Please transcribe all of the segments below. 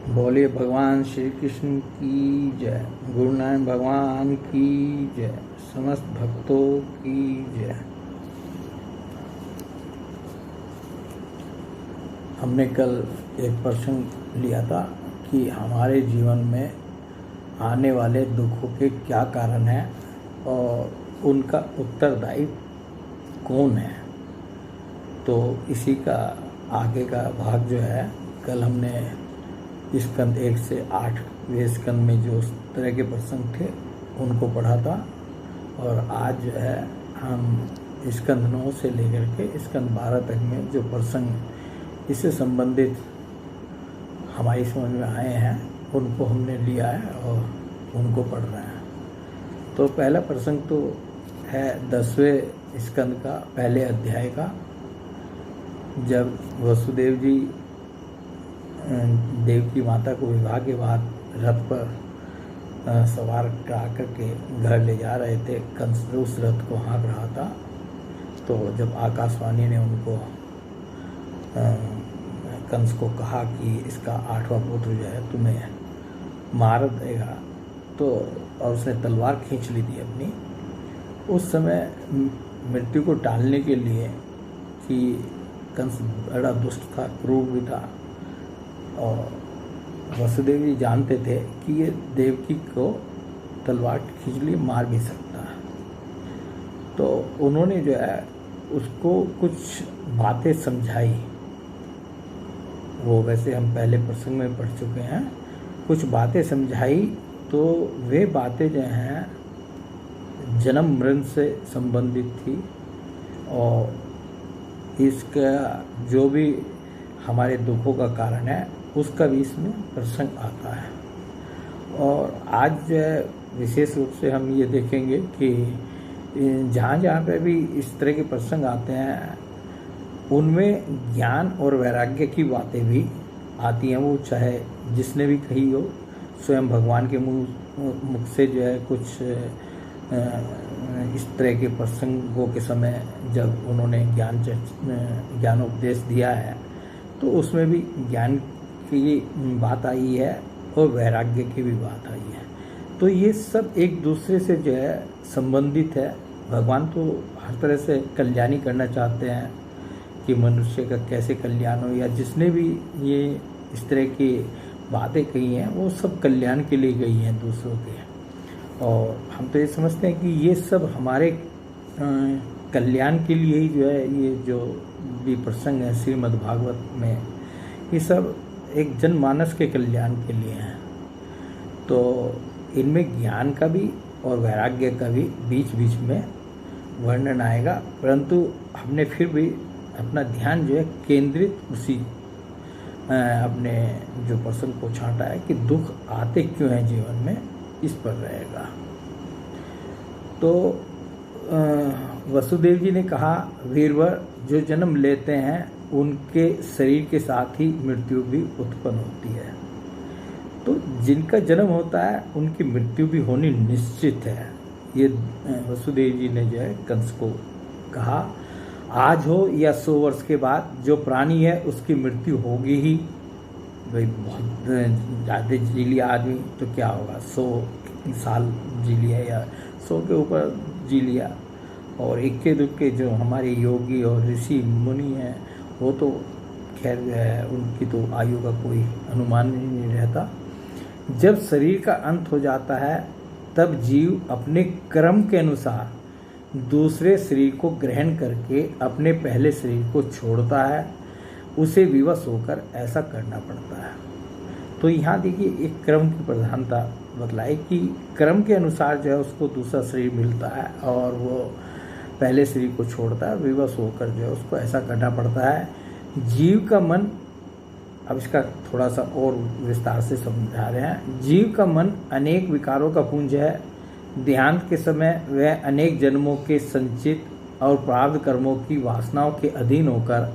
बोलिए भगवान श्री कृष्ण की जय। गुरु नानक भगवान की जय। समस्त भक्तों की जय। हमने कल एक प्रश्न लिया था कि हमारे जीवन में आने वाले दुखों के क्या कारण हैं और उनका उत्तरदायी कौन है। तो इसी का आगे का भाग जो है, कल हमने स्कंद 1 से 8वें स्कंद में जो उस तरह के प्रसंग थे उनको पढ़ा था, और आज जो है हम स्कंद 9 से लेकर के स्कंद 12 तक में जो प्रसंग इससे संबंधित हमारी समझ में आए हैं उनको हमने लिया है और उनको पढ़ रहे हैं। तो पहला प्रसंग तो है 10वें स्कंद का पहले अध्याय का, जब वसुदेव जी देवकी माता को विवाह के बाद रथ पर सवार करा करके घर ले जा रहे थे। कंस उस रथ को हाँक रहा था। तो जब आकाशवाणी ने उनको कंस को कहा कि इसका 8वां पुत्र जो है तुम्हें मार देगा, तो और उसने तलवार खींच ली थी अपनी। उस समय मृत्यु को टालने के लिए कि कंस बड़ा दुष्ट था, क्रूर भी था, और वसुदेव जी जानते थे कि ये देवकी को तलवार खींच ली, मार भी सकता है। तो उन्होंने जो है उसको कुछ बातें समझाई। वो वैसे हम पहले प्रसंग में पढ़ चुके हैं। कुछ बातें समझाई, तो वे बातें जो हैं जन्म मरण से संबंधित थी, और इसका जो भी हमारे दुखों का कारण है उसका भी इसमें प्रसंग आता है। और आज जो है विशेष रूप से हम ये देखेंगे कि जहाँ जहाँ पे भी इस तरह के प्रसंग आते हैं उनमें ज्ञान और वैराग्य की बातें भी आती हैं। वो चाहे जिसने भी कही हो, स्वयं भगवान के मुख से जो है कुछ इस तरह के प्रसंगों के समय जब उन्होंने ज्ञानोपदेश दिया है तो उसमें भी ज्ञान की बात आई है और वैराग्य की भी बात आई है। तो ये सब एक दूसरे से जो है संबंधित है। भगवान तो हर तरह से कल्याणी करना चाहते हैं कि मनुष्य का कैसे कल्याण हो, या जिसने भी ये इस तरह की बातें कही हैं वो सब कल्याण के लिए गई हैं दूसरों के। और हम तो ये समझते हैं कि ये सब हमारे कल्याण के लिए ही जो है ये जो भी प्रसंग है श्रीमद् भागवत में, ये सब एक जनमानस के कल्याण के लिए हैं। तो इनमें ज्ञान का भी और वैराग्य का भी बीच बीच में वर्णन आएगा, परंतु हमने फिर भी अपना ध्यान जो है केंद्रित उसी अपने जो प्रसंग को छांटा है कि दुख आते क्यों हैं जीवन में, इस पर रहेगा। तो वसुदेव जी ने कहा, वीरवर, जो जन्म लेते हैं उनके शरीर के साथ ही मृत्यु भी उत्पन्न होती है। तो जिनका जन्म होता है उनकी मृत्यु भी होनी निश्चित है। ये वसुदेव जी ने जो है कंस को कहा, आज हो या 100 वर्ष के बाद जो प्राणी है उसकी मृत्यु होगी ही। भाई बहुत ज़्यादा जी लिया आदमी तो क्या होगा, 100 साल जी लिया या 100 के ऊपर जी लिया, और इक्के दुक्के जो हमारे योगी और ऋषि मुनि हैं वो तो खैर उनकी तो आयु का कोई अनुमान ही नहीं रहता। जब शरीर का अंत हो जाता है तब जीव अपने कर्म के अनुसार दूसरे शरीर को ग्रहण करके अपने पहले शरीर को छोड़ता है। उसे विवश होकर ऐसा करना पड़ता है। तो यहाँ देखिए एक कर्म की प्रधानता बतलाई कि कर्म के अनुसार जो है उसको दूसरा शरीर मिलता है और वो पहले शरीर को छोड़ता है, विवश होकर जो है उसको ऐसा करना पड़ता है। जीव का मन, अब इसका थोड़ा सा और विस्तार से समझा रहे हैं। जीव का मन अनेक विकारों का पुंज है। देहांत के समय वह अनेक जन्मों के संचित और प्रारब्ध कर्मों की वासनाओं के अधीन होकर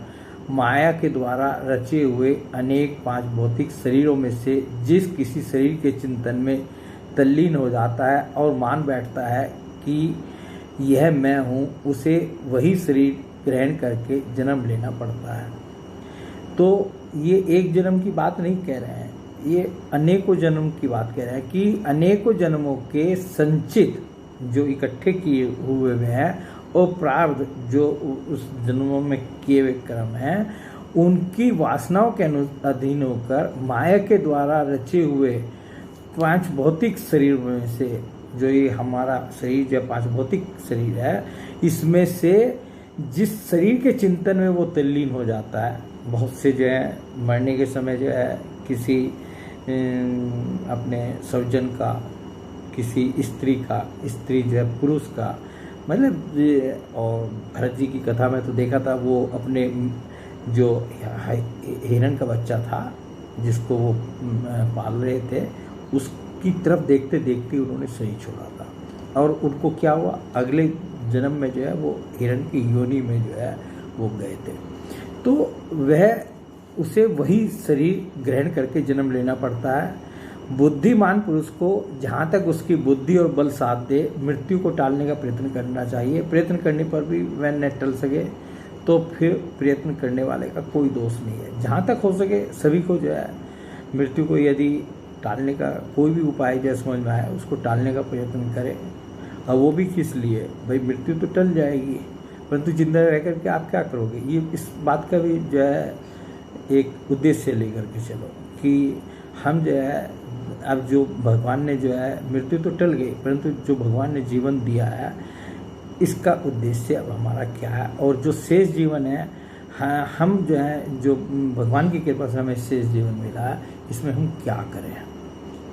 माया के द्वारा रचे हुए अनेक 5 भौतिक शरीरों में से जिस किसी शरीर के चिंतन में तल्लीन हो जाता है और मान बैठता है कि यह मैं हूँ, उसे वही शरीर ग्रहण करके जन्म लेना पड़ता है। तो ये एक जन्म की बात नहीं कह रहे हैं, ये अनेकों जन्म की बात कह रहे हैं कि अनेकों जन्मों के संचित जो इकट्ठे किए हुए हैं और प्रारब्ध जो उस जन्मों में किए हुए कर्म हैं, उनकी वासनाओं के अधीन होकर माया के द्वारा रचे हुए 5 भौतिक शरीर में से, जो ये हमारा शरीर जो 5 भौतिक शरीर है, इसमें से जिस शरीर के चिंतन में वो तल्लीन हो जाता है, बहुत से जो है मरने के समय जो है किसी अपने स्वजन का, किसी स्त्री का, स्त्री जो है पुरुष का, मतलब और भरत जी की कथा में तो देखा था वो अपने जो हिरण का बच्चा था जिसको वो पाल रहे थे, उसकी तरफ देखते देखते उन्होंने शरीर छोड़ा था और उनको क्या हुआ, अगले जन्म में जो है वो हिरण की योनि में जो है वो गए थे। तो वह उसे वही शरीर ग्रहण करके जन्म लेना पड़ता है। बुद्धिमान पुरुष को जहाँ तक उसकी बुद्धि और बल साथ दे मृत्यु को टालने का प्रयत्न करना चाहिए। प्रयत्न करने पर भी वह न टल सके तो फिर प्रयत्न करने वाले का कोई दोष नहीं है। जहाँ तक हो सके सभी को जो है मृत्यु को यदि टालने का कोई भी उपाय जो समझ में आए उसको टालने का प्रयत्न करें। और वो भी किस लिए, भाई मृत्यु तो टल जाएगी, परंतु जिंदा रह करके आप क्या करोगे, ये इस बात का भी जो है एक उद्देश्य लेकर के चलो कि हम जो है अब जो भगवान ने जो है मृत्यु तो टल गई, परंतु जो भगवान ने जीवन दिया है इसका उद्देश्य अब हमारा क्या है, और जो शेष जीवन है हम जो है जो भगवान की कृपा से हमें शेष जीवन मिला है इसमें हम क्या करें,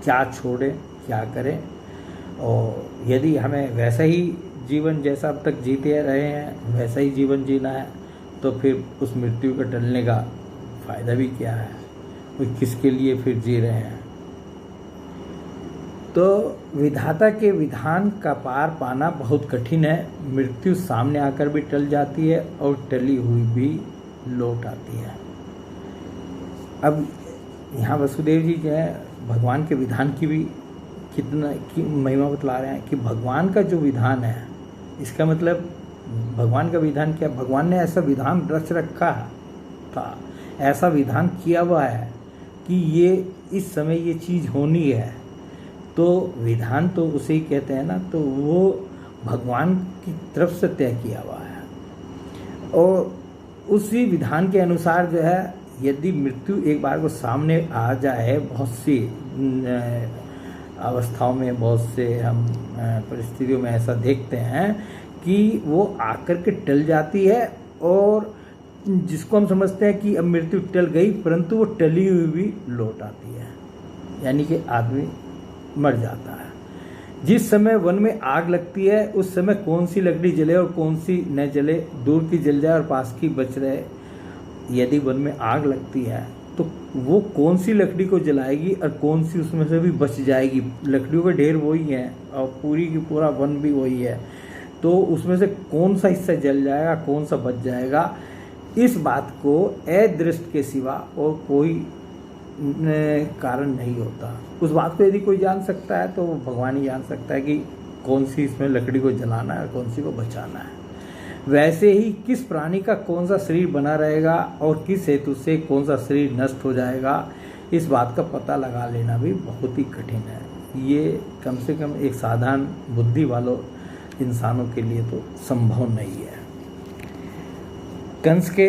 क्या छोड़ें, क्या करें। और यदि हमें वैसा ही जीवन जैसा अब तक जीते रहे हैं वैसा ही जीवन जीना है तो फिर उस मृत्यु का टलने का फ़ायदा भी क्या है, कोई किसके लिए फिर जी रहे हैं। तो विधाता के विधान का पार पाना बहुत कठिन है। मृत्यु सामने आकर भी टल जाती है और टली हुई भी लौट आती है। अब यहाँ वसुदेव जी जो है भगवान के विधान की भी कितना की महिमा बतला रहे हैं कि भगवान का जो विधान है, इसका मतलब भगवान का विधान क्या, भगवान ने ऐसा विधान रच रखा था, ऐसा विधान किया हुआ है कि ये इस समय ये चीज़ होनी है। तो विधान तो उसे ही कहते हैं ना, तो वो भगवान की तरफ से तय किया हुआ है और उसी विधान के अनुसार जो है यदि मृत्यु एक बार को सामने आ जाए, बहुत सी अवस्थाओं में, बहुत से हम परिस्थितियों में ऐसा देखते हैं कि वो आकर के टल जाती है और जिसको हम समझते हैं कि अब मृत्यु टल गई, परंतु वो टली हुई भी लौट आती है, यानी कि आदमी मर जाता है। जिस समय वन में आग लगती है उस समय कौन सी लकड़ी जले और कौन सी न जले, दूर की जल जाए और पास की बच रहे। यदि वन में आग लगती है तो वो कौन सी लकड़ी को जलाएगी और कौन सी उसमें से भी बच जाएगी। लकड़ियों का ढेर वही है और पूरी की पूरा वन भी वही है, तो उसमें से कौन सा हिस्सा जल जाएगा, कौन सा बच जाएगा, इस बात को अदृष्ट के सिवा और कोई कारण नहीं होता। उस बात को यदि कोई जान सकता है तो वो भगवान ही जान सकता है कि कौन सी इसमें लकड़ी को जलाना है और कौन सी को बचाना है। वैसे ही किस प्राणी का कौन सा शरीर बना रहेगा और किस हेतु से कौन सा शरीर नष्ट हो जाएगा, इस बात का पता लगा लेना भी बहुत ही कठिन है। ये कम से कम एक साधारण बुद्धि वालों इंसानों के लिए तो संभव नहीं है। कंस के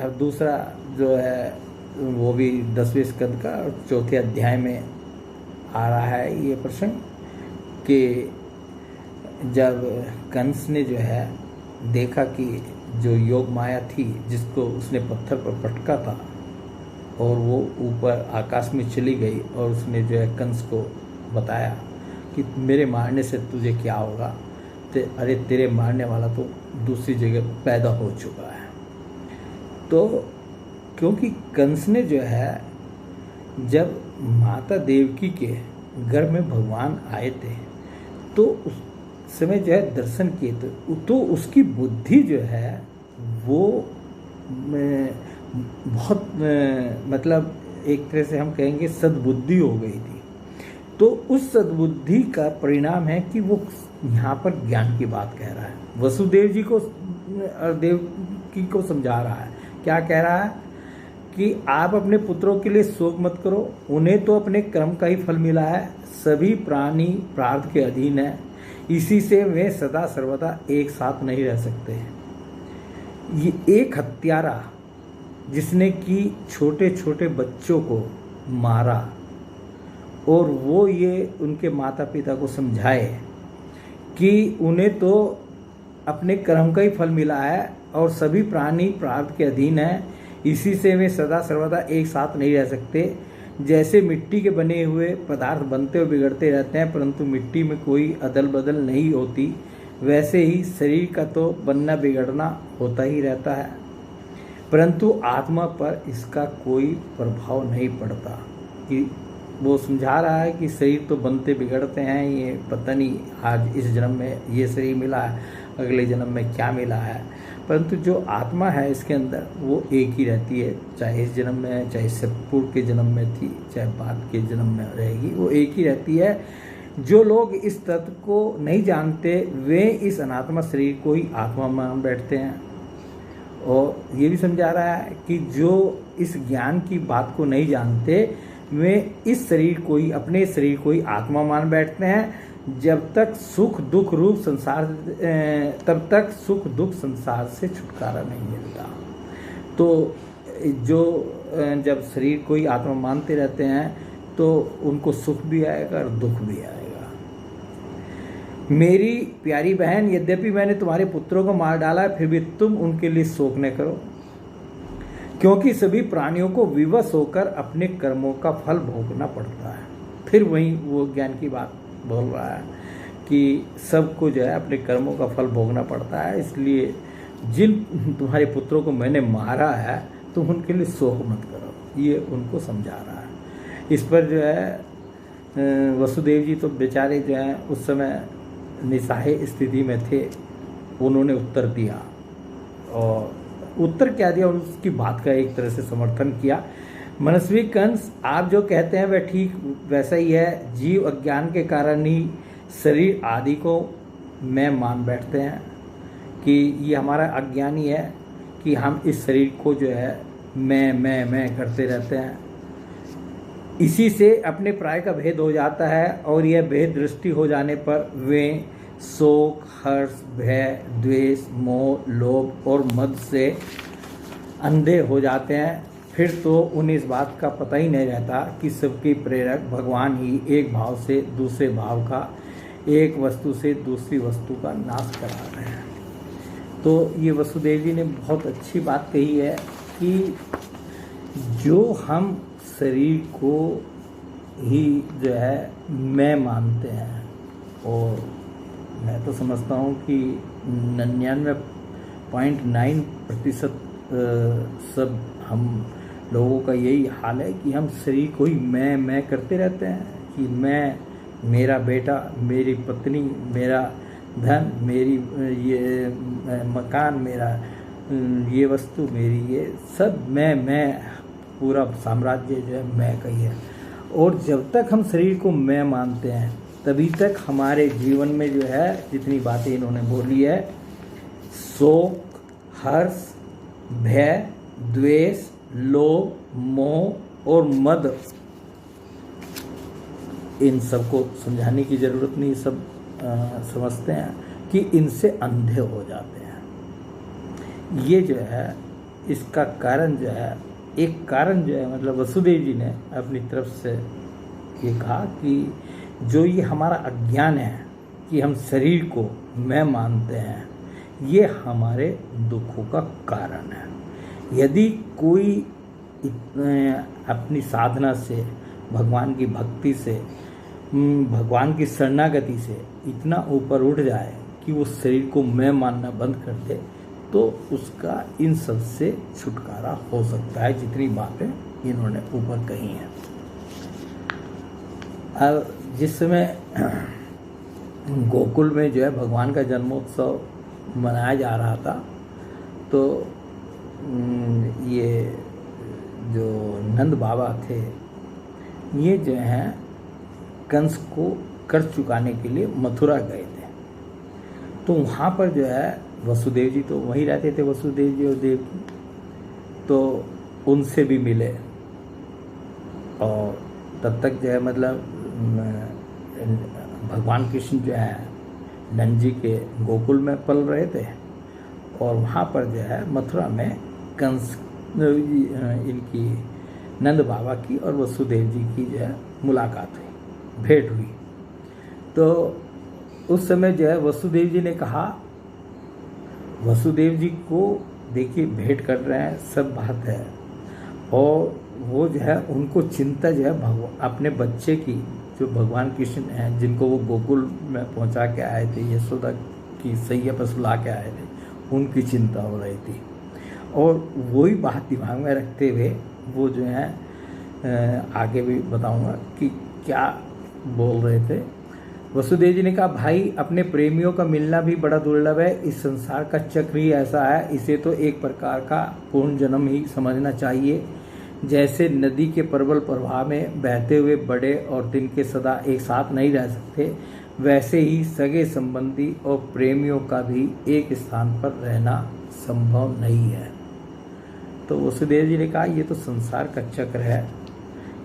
अब दूसरा जो है वो भी 10वें स्कंद का 4थे अध्याय में आ रहा है ये प्रसंग कि जब कंस ने जो है देखा कि जो योग माया थी जिसको उसने पत्थर पर पटका था और वो ऊपर आकाश में चली गई, और उसने जो है कंस को बताया कि मेरे मारने से तुझे क्या होगा, अरे तेरे मारने वाला तो दूसरी जगह पैदा हो चुका है। तो क्योंकि कंस ने जो है जब माता देवकी के गर्भ में भगवान आए थे तो उस समय जो है दर्शन किए थे, तो उसकी बुद्धि जो है वो बहुत मतलब एक तरह से हम कहेंगे सद्बुद्धि हो गई थी। तो उस सद्बुद्धि का परिणाम है कि वो यहाँ पर ज्ञान की बात कह रहा है, वसुदेव जी को देवकी को समझा रहा है। क्या कह रहा है कि आप अपने पुत्रों के लिए शोक मत करो, उन्हें तो अपने कर्म का ही फल मिला है। सभी प्राणी प्रारब्ध के अधीन है, इसी से वे सदा सर्वदा एक साथ नहीं रह सकते। ये एक हत्यारा जिसने कि छोटे छोटे बच्चों को मारा और वो ये उनके माता पिता को समझाए कि उन्हें तो अपने कर्म का ही फल मिला है और सभी प्राणी प्रारब्ध के अधीन है, इसी से वे सदा सर्वदा एक साथ नहीं रह सकते। जैसे मिट्टी के बने हुए पदार्थ बनते और बिगड़ते रहते हैं, परंतु मिट्टी में कोई अदल बदल नहीं होती, वैसे ही शरीर का तो बनना बिगड़ना होता ही रहता है, परंतु आत्मा पर इसका कोई प्रभाव नहीं पड़ता। कि वो समझा रहा है कि शरीर तो बनते बिगड़ते हैं, ये पता नहीं आज इस जन्म में ये शरीर मिला है, अगले जन्म में क्या मिला है, परंतु जो आत्मा है इसके अंदर वो एक ही रहती है, चाहे इस जन्म में, चाहे इससे पूर्व के जन्म में थी, चाहे बाद के जन्म में रहेगी, वो एक ही रहती है। जो लोग इस तत्व को नहीं जानते वे इस अनात्मा शरीर को ही आत्मा मान बैठते हैं। और ये भी समझा रहा है कि जो इस ज्ञान की बात को नहीं जानते वे इस शरीर को ही, अपने शरीर को ही आत्मा मान बैठते हैं। जब तक सुख दुख रूप संसार, तब तक सुख दुख संसार से छुटकारा नहीं मिलता। तो जो जब शरीर को ही आत्मा मानते रहते हैं तो उनको सुख भी आएगा और दुख भी आएगा। मेरी प्यारी बहन, यद्यपि मैंने तुम्हारे पुत्रों को मार डाला है, फिर भी तुम उनके लिए शोक न करो, क्योंकि सभी प्राणियों को विवश होकर अपने कर्मों का फल भोगना पड़ता है। फिर वही वो ज्ञान की बात बोल रहा है कि सबको जो है अपने कर्मों का फल भोगना पड़ता है, इसलिए जिन तुम्हारे पुत्रों को मैंने मारा है तुम उनके लिए शोक मत करो, ये उनको समझा रहा है। इस पर जो है वसुदेव जी तो बेचारे जो हैं उस समय निस्सहाय स्थिति में थे, उन्होंने उत्तर दिया और उत्तर क्या दिया, उसकी बात का एक तरह से समर्थन किया। मनस्वी कंस, आप जो कहते हैं वह ठीक वैसा ही है। जीव अज्ञान के कारण ही शरीर आदि को मैं मान बैठते हैं कि ये हमारा अज्ञान ही है कि हम इस शरीर को जो है मैं करते रहते हैं। इसी से अपने प्राय का भेद हो जाता है और यह भेद दृष्टि हो जाने पर वे शोक, हर्ष, भय, द्वेष, मोह, लोभ और मद से अंधे हो जाते हैं। फिर तो उन्हें इस बात का पता ही नहीं रहता कि सबके प्रेरक भगवान ही एक भाव से दूसरे भाव का, एक वस्तु से दूसरी वस्तु का नाश करा रहे हैं। तो ये वसुदेव जी ने बहुत अच्छी बात कही है कि जो हम शरीर को ही जो है मैं मानते हैं, और मैं तो समझता हूँ कि 99.9% सब हम लोगों का यही हाल है कि हम शरीर को ही मैं करते रहते हैं कि मैं, मेरा बेटा, मेरी पत्नी, मेरा धन, मेरी ये मकान, मेरा ये वस्तु, मेरी ये सब मैं पूरा साम्राज्य जो है मैं का ही है। और जब तक हम शरीर को मैं मानते हैं तभी तक हमारे जीवन में जो है जितनी बातें इन्होंने बोली है, शोक, हर्ष, भय, द्वेष, लोभ, मोह और मद, इन सबको समझाने की ज़रूरत नहीं, सब समझते हैं कि इनसे अंधे हो जाते हैं। ये जो है इसका कारण जो है, एक कारण जो है मतलब वसुदेव जी ने अपनी तरफ से ये कहा कि जो ये हमारा अज्ञान है कि हम शरीर को मैं मानते हैं, ये हमारे दुखों का कारण है। यदि कोई अपनी साधना से, भगवान की भक्ति से, भगवान की शरणागति से इतना ऊपर उठ जाए कि वो शरीर को मैं मानना बंद कर दे, तो उसका इन सब से छुटकारा हो सकता है, जितनी बातें इन्होंने ऊपर कही हैं। अब जिस समय गोकुल में जो है भगवान का जन्मोत्सव मनाया जा रहा था, तो ये जो नंद बाबा थे, ये जो हैं कंस को कर चुकाने के लिए मथुरा गए थे। तो वहाँ पर जो है वसुदेव जी तो वहीं रहते थे, वसुदेव जी और देवकी। तो उनसे भी मिले। और तब तक जो है मतलब भगवान कृष्ण जो है नंद जी के गोकुल में पल रहे थे, और वहाँ पर जो है मथुरा में कंस इनकी नंद बाबा की और वसुदेव जी की जो है मुलाकात हुई, भेंट हुई। तो उस समय जो है वसुदेव जी ने कहा, वसुदेव जी को देखिए भेंट कर रहे हैं, सब बात है, और वो जो है उनको चिंता जो है भगवान अपने बच्चे की, जो भगवान कृष्ण हैं जिनको वो गोकुल में पहुंचा के आए थे, यशोदा की सैया पर सुला के आए थे, उनकी चिंता हो रही थी। और वही बात दिमाग में रखते हुए वो जो है आगे भी बताऊंगा कि क्या बोल रहे थे। वसुदेव जी ने कहा, भाई अपने प्रेमियों का मिलना भी बड़ा दुर्लभ है, इस संसार का चक्र ही ऐसा है, इसे तो एक प्रकार का पूर्ण जन्म ही समझना चाहिए। जैसे नदी के प्रबल प्रवाह में बहते हुए बड़े और तिनके सदा एक साथ नहीं रह सकते, वैसे ही सगे संबंधी और प्रेमियों का भी एक स्थान पर रहना संभव नहीं है। तो वसुदेव जी ने कहा, ये तो संसार का चक्र है,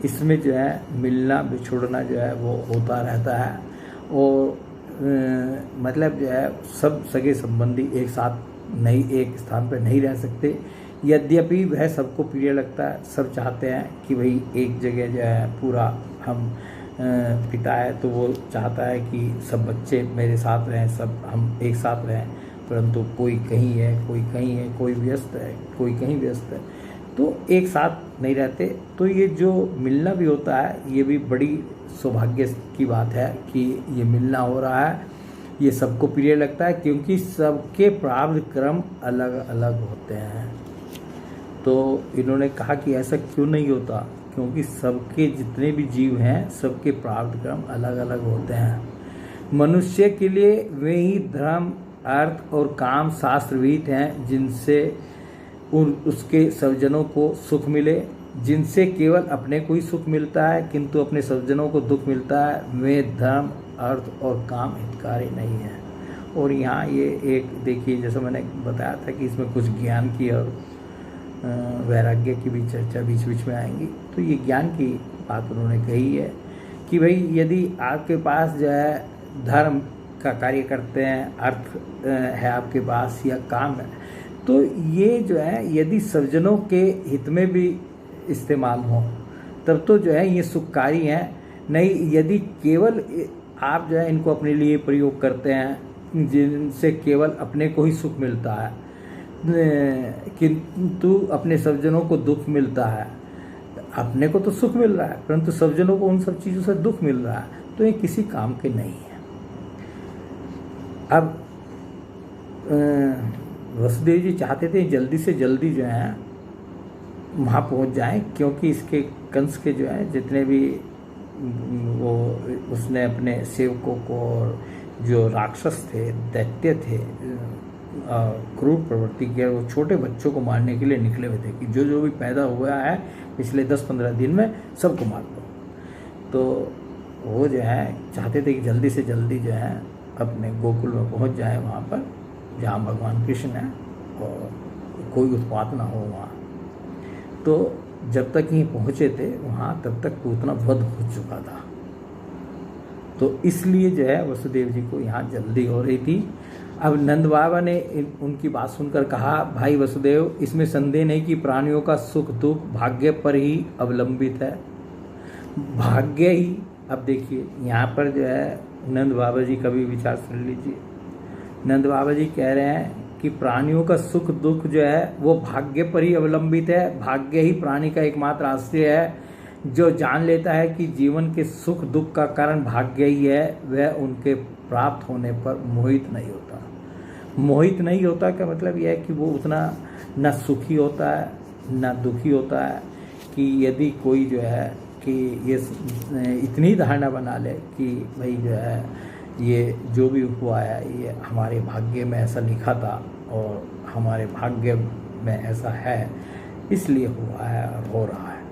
इसमें जो है मिलना बिछुड़ना जो है वो होता रहता है, और मतलब जो है सब सगे संबंधी एक साथ नहीं, एक स्थान पर नहीं रह सकते। यद्यपि वह सबको प्रिय लगता है, सब चाहते हैं कि भाई एक जगह जो है पूरा हम पिता है तो वो चाहता है कि सब बच्चे मेरे साथ रहें, सब हम एक साथ रहें, परंतु कोई कहीं है, कोई कहीं है, कोई व्यस्त है, कोई कहीं व्यस्त है, तो एक साथ नहीं रहते। तो ये जो मिलना भी होता है, ये भी बड़ी सौभाग्य की बात है कि ये मिलना हो रहा है। ये सबको प्रिय लगता है क्योंकि सबके प्रारब्ध कर्म अलग अलग होते हैं। तो इन्होंने कहा कि ऐसा क्यों नहीं होता, क्योंकि सबके जितने भी जीव हैं सबके प्रारब्ध कर्म अलग अलग होते हैं। मनुष्य के लिए वे ही धर्म, अर्थ और काम शास्त्र विहित हैं जिनसे उसके स्वजनों को सुख मिले। जिनसे केवल अपने को ही सुख मिलता है किंतु अपने स्वजनों को दुख मिलता है, वे धर्म, अर्थ और काम हितकारी नहीं है। और यहाँ ये एक देखिए, जैसा मैंने बताया था कि इसमें कुछ ज्ञान की और वैराग्य की भी चर्चा बीच बीच में आएंगी। तो ये ज्ञान की बात उन्होंने कही है कि भाई यदि आपके पास जो है धर्म का कार्य करते हैं, अर्थ है आपके पास या काम है, तो ये जो है यदि सज्जनों के हित में भी इस्तेमाल हो तब तो जो है ये सुखकारी हैं। नहीं, यदि केवल आप जो है इनको अपने लिए प्रयोग करते हैं जिनसे केवल अपने को ही सुख मिलता है किंतु अपने सज्जनों को दुख मिलता है, अपने को तो सुख मिल रहा है परंतु सज्जनों को उन सब चीज़ों से दुख मिल रहा है, तो ये किसी काम के नहीं है। अब वसुदेव जी चाहते थे जल्दी से जल्दी जो है वहाँ पहुँच जाएं, क्योंकि इसके कंस के जो है जितने भी वो उसने अपने सेवकों को और जो राक्षस थे, दैत्य थे, क्रूर प्रवृत्ति किया, वो छोटे बच्चों को मारने के लिए निकले हुए थे कि जो जो भी पैदा हुआ है पिछले 10-15 दिन में सबको मार दो। तो वो जो है चाहते थे कि जल्दी से जल्दी जो है अपने गोकुल में पहुंच जाए, वहाँ पर जहाँ भगवान कृष्ण है और कोई उत्पात ना हो वहाँ। तो जब तक ही पहुँचे थे वहाँ तब तक पूतना वध हो चुका था। तो इसलिए जो है वसुदेव जी को यहाँ जल्दी हो रही थी। अब नंद बाबा ने उनकी बात सुनकर कहा, भाई वसुदेव, इसमें संदेह नहीं कि प्राणियों का सुख दुख भाग्य पर ही अवलंबित है। भाग्य ही, अब देखिए यहाँ पर जो है नंद बाबा जी का भी विचार सुन लीजिए। नंद बाबा जी कह रहे हैं कि प्राणियों का सुख दुख जो है वो भाग्य पर ही अवलंबित है। भाग्य ही प्राणी का एकमात्र आश्रय है। जो जान लेता है कि जीवन के सुख दुख का कारण भाग्य ही है, वह उनके प्राप्त होने पर मोहित नहीं होता। मोहित नहीं होता का मतलब यह है कि वो उतना न सुखी होता है न दुखी होता है। कि यदि कोई जो है कि ये इतनी धारणा बना ले कि भाई जो है ये जो भी हुआ है ये हमारे भाग्य में ऐसा लिखा था और हमारे भाग्य में ऐसा है इसलिए हुआ है और हो रहा है,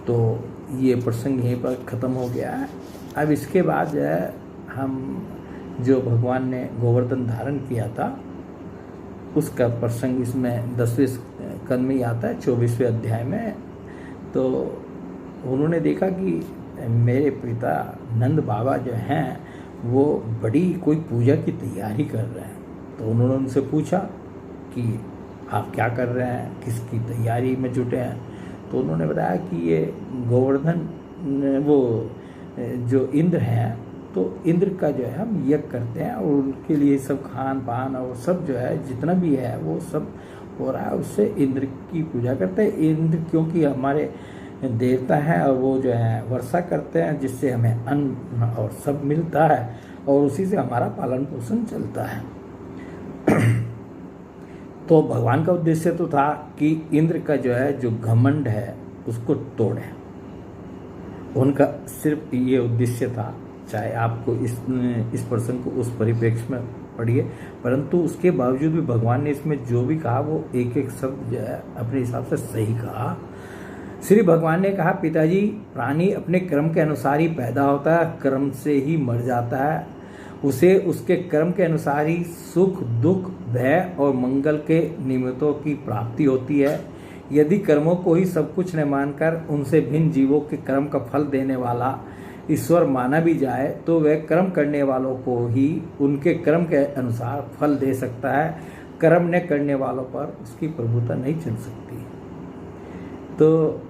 तो ये प्रसंग यहीं पर ख़त्म हो गया है। अब इसके बाद जो है हम जो भगवान ने गोवर्धन धारण किया था उसका प्रसंग इसमें 10वें स्कंद में ही आता है 24वें अध्याय में। तो उन्होंने देखा कि मेरे पिता नंद बाबा जो हैं वो बड़ी कोई पूजा की तैयारी कर रहे हैं। तो उन्होंने उनसे पूछा कि आप क्या कर रहे हैं, किसकी तैयारी में जुटे हैं। तो उन्होंने बताया कि ये गोवर्धन वो जो इंद्र हैं, तो इंद्र का जो है हम यज्ञ करते हैं और उनके लिए सब खान पान और सब जो है जितना भी है वो सब हो रहा है, उससे इंद्र की पूजा करते हैं। इंद्र क्योंकि हमारे देवता हैं और वो जो है वर्षा करते हैं जिससे हमें अन्न और सब मिलता है और उसी से हमारा पालन पोषण चलता है। तो भगवान का उद्देश्य तो था कि इंद्र का जो है जो घमंड है उसको तोड़े। उनका सिर्फ ये उद्देश्य था, चाहे आपको इस प्रसंग को उस परिप्रेक्ष्य में पढ़िए, परंतु उसके बावजूद भी भगवान ने इसमें जो भी कहा वो एक एक शब्द जो है अपने हिसाब से सही कहा। श्री भगवान ने कहा, पिताजी, प्राणी अपने कर्म के अनुसार ही पैदा होता है, कर्म से ही मर जाता है। उसे उसके कर्म के अनुसार ही सुख दुख भय और मंगल के निमित्तों की प्राप्ति होती है। यदि कर्मों को ही सब कुछ न मानकर उनसे भिन्न जीवों के कर्म का फल देने वाला ईश्वर माना भी जाए तो वह कर्म करने वालों को ही उनके कर्म के अनुसार फल दे सकता है। कर्म न करने वालों पर उसकी प्रभुता नहीं चल सकती। तो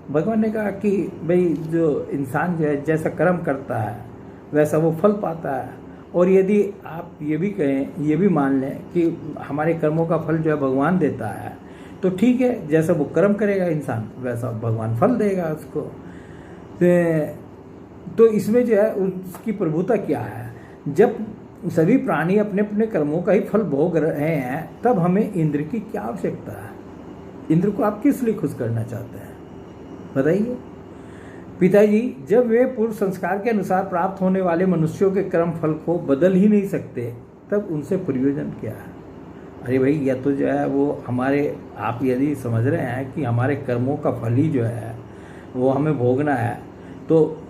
भगवान ने कहा कि भाई जो इंसान जो है जैसा कर्म करता है वैसा वो फल पाता है। और यदि आप ये भी कहें, ये भी मान लें कि हमारे कर्मों का फल जो है भगवान देता है, तो ठीक है, जैसा वो कर्म करेगा इंसान वैसा भगवान फल देगा उसको। तो इसमें जो है उसकी प्रभुता क्या है? जब सभी प्राणी अपने अपने कर्मों का ही फल भोग रहे हैं तब हमें इंद्र की क्या आवश्यकता है? इंद्र को आप किस लिए खुश करना चाहते हैं बताइए। पिताजी, जब वे पूर्व संस्कार के अनुसार प्राप्त होने वाले मनुष्यों के कर्म फल को बदल ही नहीं सकते तब उनसे प्रयोजन क्या है? अरे भाई, यह तो जो है वो हमारे, आप यदि समझ रहे हैं कि हमारे कर्मों का फल ही जो है वो हमें भोगना है, तो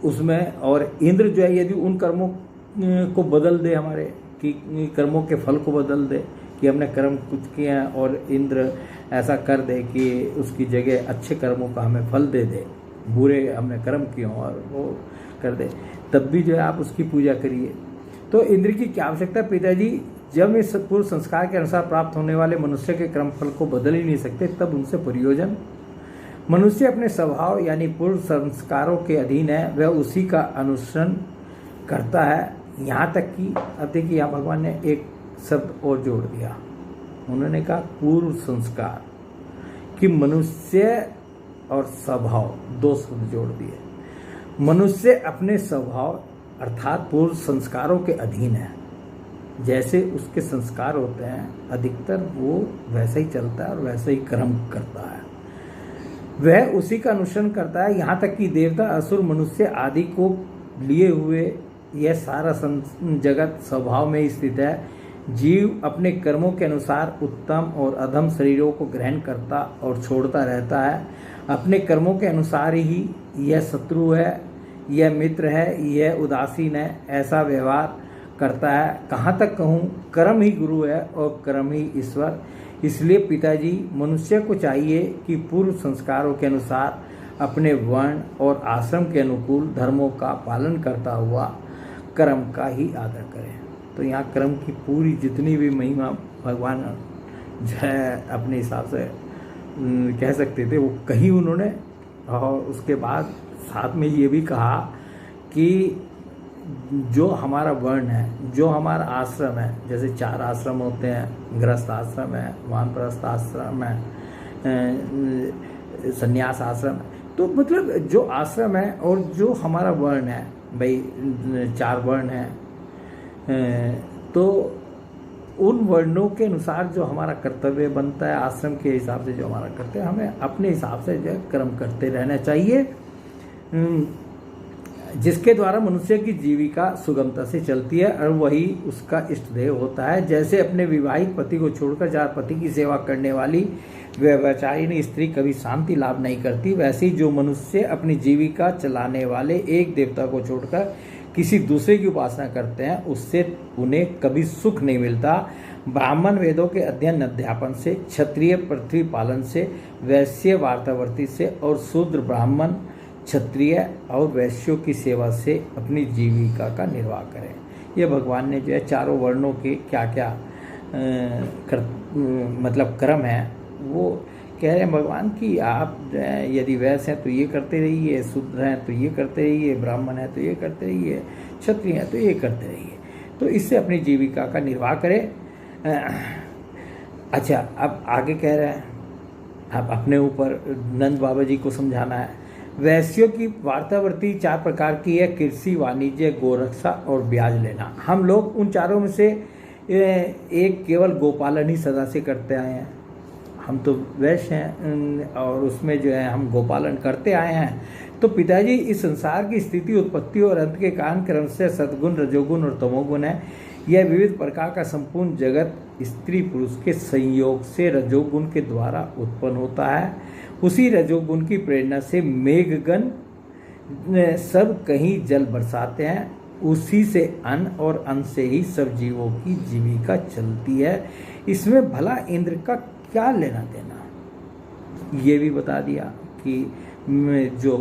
उसमें और इंद्र जो है यदि उन कर्मों को बदल दे, हमारे कि कर्मों के फल को बदल दे कि हमने कर्म कुछ किए हैं और इंद्र ऐसा कर दे कि उसकी जगह अच्छे कर्मों का हमें फल दे दे, बुरे हमने कर्म किए और वो कर दे, तब भी जो है आप उसकी पूजा करिए। तो इंद्र की क्या आवश्यकता है? पिताजी, जब इस पूर्व संस्कार के अनुसार प्राप्त होने वाले मनुष्य के कर्म फल को बदल ही नहीं सकते तब उनसे प्रयोजन। मनुष्य अपने स्वभाव यानी पूर्व संस्कारों के अधीन है, वह उसी का अनुसरण करता है। यहाँ तक कि अब देखिए, यहाँ भगवान ने एक शब्द और जोड़ दिया। उन्होंने कहा पूर्व संस्कार, कि मनुष्य और स्वभाव दो शब्द जोड़ दिए। मनुष्य अपने स्वभाव अर्थात पूर्व संस्कारों के अधीन है। जैसे उसके संस्कार होते हैं अधिकतर वो वैसे ही चलता है और वैसे ही कर्म करता है, वह उसी का अनुसरण करता है। यहाँ तक कि देवता असुर मनुष्य आदि को लिए हुए यह सारा जगत स्वभाव में स्थित है। जीव अपने कर्मों के अनुसार उत्तम और अधम शरीरों को ग्रहण करता और छोड़ता रहता है। अपने कर्मों के अनुसार ही यह शत्रु है, यह मित्र है, यह उदासीन है, ऐसा व्यवहार करता है। कहाँ तक कहूँ, कर्म ही गुरु है और कर्म ही ईश्वर। इसलिए पिताजी, मनुष्य को चाहिए कि पूर्व संस्कारों के अनुसार अपने वर्ण और आश्रम के अनुकूल धर्मों का पालन करता हुआ कर्म का ही आदर करें। तो यहाँ कर्म की पूरी जितनी भी महिमा भगवान जो है अपने हिसाब से कह सकते थे वो कही उन्होंने। और उसके बाद साथ में ये भी कहा कि जो हमारा वर्ण है, जो हमारा आश्रम है, जैसे 4 आश्रम होते हैं, गृहस्थ आश्रम है, वानप्रस्थ आश्रम है, संन्यास आश्रम है, तो मतलब जो आश्रम है और जो हमारा वर्ण है, भाई 4 वर्ण है, तो उन वर्णों के अनुसार जो हमारा कर्तव्य बनता है, आश्रम के हिसाब से जो हमारा कर्तव्य, हमें अपने हिसाब से जो कर्म करते रहना चाहिए, जिसके द्वारा मनुष्य की जीविका सुगमता से चलती है और वही उसका इष्ट देव होता है। जैसे अपने विवाहित पति को छोड़कर 4 पति की सेवा करने वाली व्यभिचारिणी स्त्री कभी शांति लाभ नहीं करती, वैसे ही जो मनुष्य अपनी जीविका चलाने वाले एक देवता को छोड़कर किसी दूसरे की उपासना करते हैं उससे उन्हें कभी सुख नहीं मिलता। ब्राह्मण वेदों के अध्ययन अध्यापन से, क्षत्रिय पृथ्वी पालन से, वैश्य वार्तावर्ती से और शूद्र ब्राह्मण क्षत्रिय और वैश्यों की सेवा से अपनी जीविका का निर्वाह करें। ये भगवान ने जो है चारों वर्णों के क्या क्या मतलब क्रम है वो कह रहे हैं भगवान कि आप यदि वैश्य हैं तो ये करते रहिए, शूद्र हैं तो ये करते रहिए, ब्राह्मण हैं तो ये करते रहिए, क्षत्रिय हैं तो ये करते रहिए, तो इससे अपनी जीविका का निर्वाह करें। अच्छा, अब आगे कह रहे हैं अब अपने ऊपर नंद बाबा जी को समझाना है। वैश्यों की वार्तावर्ती 4 प्रकार की है: कृषि, वाणिज्य, गोरक्षा और ब्याज लेना। हम लोग उन चारों में से एक केवल गोपालन ही सदा से करते आए हैं। हम तो वैश्य हैं और उसमें जो है हम गोपालन करते आए हैं। तो पिताजी, इस संसार की स्थिति, उत्पत्ति और अंत के कारण क्रम से सद्गुण, रजोगुण और तमोगुण है। यह विविध प्रकार का संपूर्ण जगत स्त्री पुरुष के संयोग से रजोगुण के द्वारा उत्पन्न होता है। उसी रजोगुण की प्रेरणा से मेघगण सब कहीं जल बरसाते हैं। उसी से अन्न और अन्न से ही सब जीवों की जीविका चलती है। इसमें भला इंद्र का क्या लेना देना। ये भी बता दिया कि जो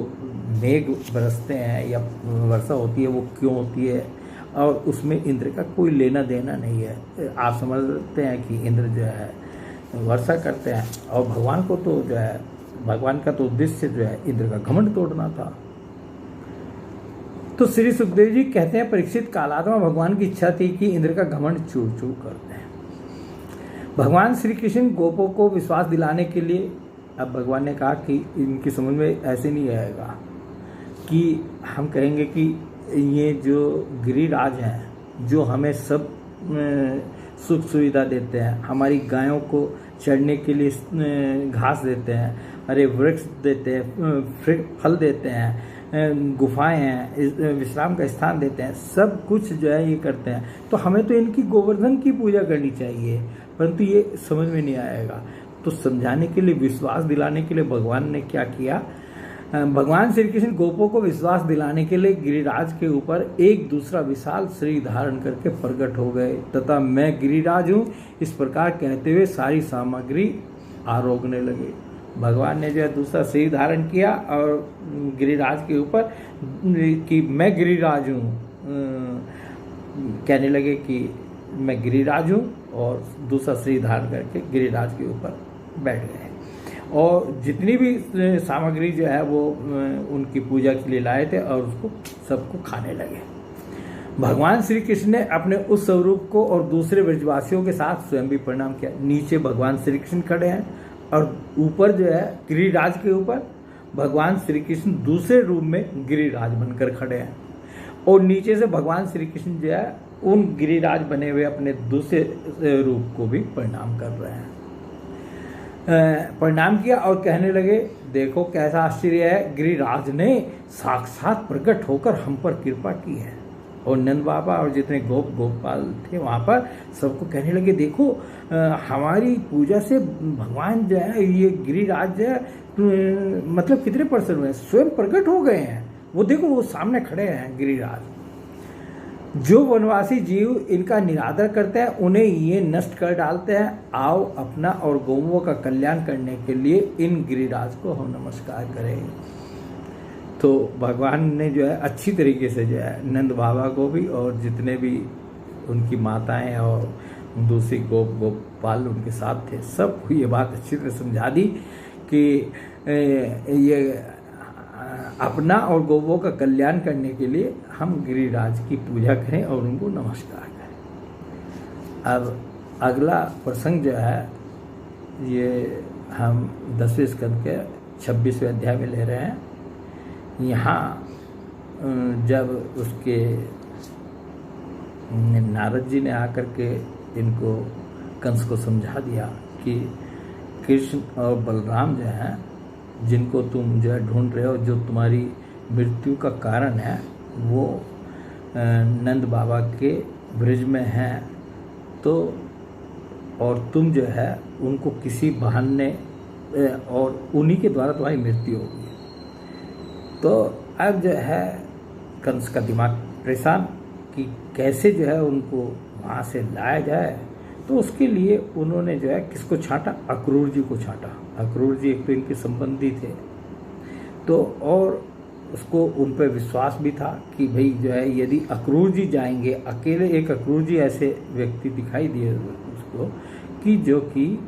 मेघ बरसते हैं या वर्षा होती है वो क्यों होती है और उसमें इंद्र का कोई लेना देना नहीं है। आप समझते हैं कि इंद्र जो है वर्षा करते हैं और भगवान को तो जो है भगवान का तो उद्देश्य जो है इंद्र का घमंड तोड़ना था। तो श्री सुखदेव जी कहते हैं, परीक्षित, कालात्मा भगवान की इच्छा थी कि इंद्र का घमंड चूर चूर कर दें। भगवान श्री कृष्ण गोपों को विश्वास दिलाने के लिए, अब भगवान ने कहा कि इनकी समझ में ऐसे नहीं आएगा कि हम कहेंगे कि ये जो गिरिराज हैं जो हमें सब सुख सुविधा देते हैं, हमारी गायों को चढ़ने के लिए घास देते हैं, अरे वृक्ष देते हैं, फल देते हैं, गुफाएं हैं, विश्राम का स्थान देते हैं, सब कुछ जो है ये करते हैं, तो हमें तो इनकी गोवर्धन की पूजा करनी चाहिए। परंतु ये समझ में नहीं आएगा। तो समझाने के लिए, विश्वास दिलाने के लिए भगवान ने क्या किया, भगवान श्री कृष्ण गोपों को विश्वास दिलाने के लिए गिरिराज के ऊपर एक दूसरा विशाल शरीर धारण करके प्रकट हो गए तथा मैं गिरिराज हूँ इस प्रकार कहते हुए सारी सामग्री आरोगने लगे। भगवान ने जो है दूसरा शरीर धारण किया और गिरिराज के ऊपर कि मैं गिरिराज हूँ कहने लगे कि मैं गिरिराज हूँ और दूसरा शरीर धारण करके गिरिराज के ऊपर बैठ गए और जितनी भी सामग्री जो है वो उनकी पूजा के लिए लाए थे और उसको सबको खाने लगे। भगवान श्री कृष्ण ने अपने उस स्वरूप को और दूसरे ब्रजवासियों के साथ स्वयं भी प्रणाम किया। नीचे भगवान श्री कृष्ण खड़े हैं और ऊपर जो है गिरिराज के ऊपर भगवान श्री कृष्ण दूसरे रूप में गिरिराज बनकर खड़े हैं और नीचे से भगवान श्री कृष्ण जो है उन गिरिराज बने हुए अपने दूसरे रूप को भी प्रणाम कर रहे हैं। प्रणाम किया और कहने लगे, देखो कैसा आश्चर्य है, गिरिराज ने साक्षात प्रकट होकर हम पर कृपा की है। और नंद बाबा और जितने गोपाल थे वहाँ पर सबको कहने लगे, देखो हमारी पूजा से भगवान जो है ये गिरिराज जो है मतलब कितने प्रसन्न हुए, स्वयं प्रकट हो गए हैं। वो देखो वो सामने खड़े हैं गिरिराज। जो वनवासी जीव इनका निरादर करते हैं उन्हें ये नष्ट कर डालते हैं। आओ अपना और गौओं का कल्याण करने के लिए इन गिरिराज को हम नमस्कार करें। तो भगवान ने जो है अच्छी तरीके से जो है नंद बाबा को भी और जितने भी उनकी माताएं और दूसरी गोपाल उनके साथ थे सबको ये बात अच्छी तरह समझा दी कि ये अपना और गौवों का कल्याण करने के लिए हम गिरिराज की पूजा करें और उनको नमस्कार करें। अब अगला प्रसंग जो है ये हम 10वें स्कंद के 26वें अध्याय में ले रहे हैं। यहाँ जब उसके नारद जी ने आकर के इनको कंस को समझा दिया कि कृष्ण और बलराम जो हैं जिनको तुम जो है ढूंढ रहे हो, जो तुम्हारी मृत्यु का कारण है, वो नंद बाबा के ब्रिज में हैं, तो और तुम जो है उनको किसी बहाने और उन्हीं के द्वारा तुम्हारी मृत्यु होगी। तो अब जो है कंस का दिमाग परेशान कि कैसे जो है उनको वहाँ से लाया जाए। तो उसके लिए उन्होंने जो है किसको छांटा, अक्रूर जी को छांटा। अक्रूर जी एक तो इनके संबंधी थे, तो और उसको उन पर विश्वास भी था कि भाई जो है यदि अक्रूर जी जाएंगे, अकेले एक अक्रूर जी ऐसे व्यक्ति दिखाई दिए उसको कि जो कि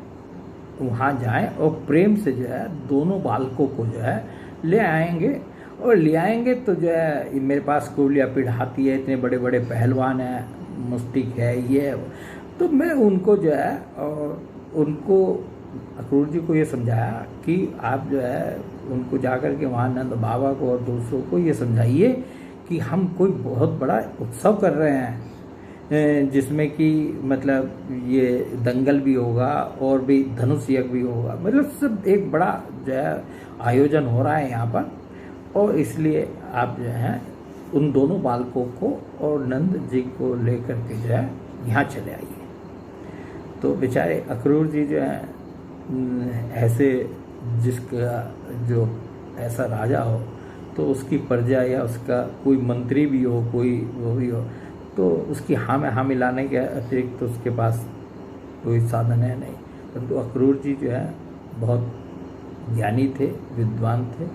वहाँ जाएं और प्रेम से जो है दोनों बालकों को जो है ले आएंगे। और ले आएंगे तो जो है मेरे पास कोलिया पिढ़ाती है, इतने बड़े बड़े पहलवान हैं, मुस्टिक है ये, तो मैं उनको जो है और उनको अक्रूर जी को ये समझाया कि आप जो है उनको जाकर के वहाँ नंद बाबा को और दूसरों को ये समझाइए कि हम कोई बहुत बड़ा उत्सव कर रहे हैं, जिसमें कि मतलब ये दंगल भी होगा और भी धनुष यज्ञ भी होगा, मतलब सब एक बड़ा जो है आयोजन हो रहा है यहाँ पर, और इसलिए आप जो है उन दोनों बालकों को और नंद जी को लेकर के जो है यहाँ चले आइए। तो बेचारे अक्रूर जी जो है ऐसे जिसका जो ऐसा राजा हो तो उसकी प्रजा या उसका कोई मंत्री भी हो, कोई वो भी हो, तो उसकी हाँ में हाँ मिलाने के अतिरिक्त तो उसके पास कोई साधन है नहीं। परंतु अक्रूर जी जो है बहुत ज्ञानी थे, विद्वान थे,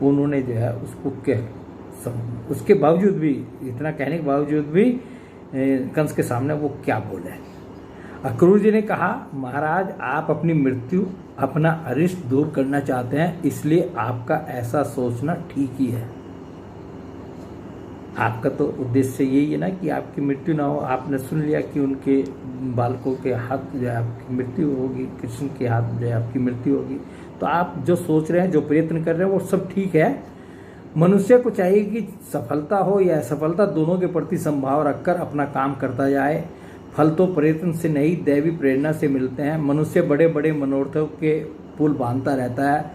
उन्होंने जो है उसको उसके बावजूद भी, इतना कहने के बावजूद भी कंस के सामने वो क्या बोले। अक्रूर जी ने कहा, महाराज आप अपनी मृत्यु, अपना अरिष्ट दूर करना चाहते हैं, इसलिए आपका ऐसा सोचना ठीक ही है। आपका तो उद्देश्य यही है ना कि आपकी मृत्यु ना हो। आपने सुन लिया कि उनके बालकों के हाथ जो है आपकी मृत्यु होगी, कृष्ण के हाथ जो है आपकी मृत्यु होगी, तो आप जो सोच रहे हैं, जो प्रयत्न कर रहे हैं वो सब ठीक है। मनुष्य को चाहिए कि सफलता हो या असफलता दोनों के प्रति संभाव रखकर अपना काम करता जाए। फल तो प्रयत्न से नहीं, दैवी प्रेरणा से मिलते हैं। मनुष्य बड़े बड़े मनोरथों के पुल बांधता रहता है,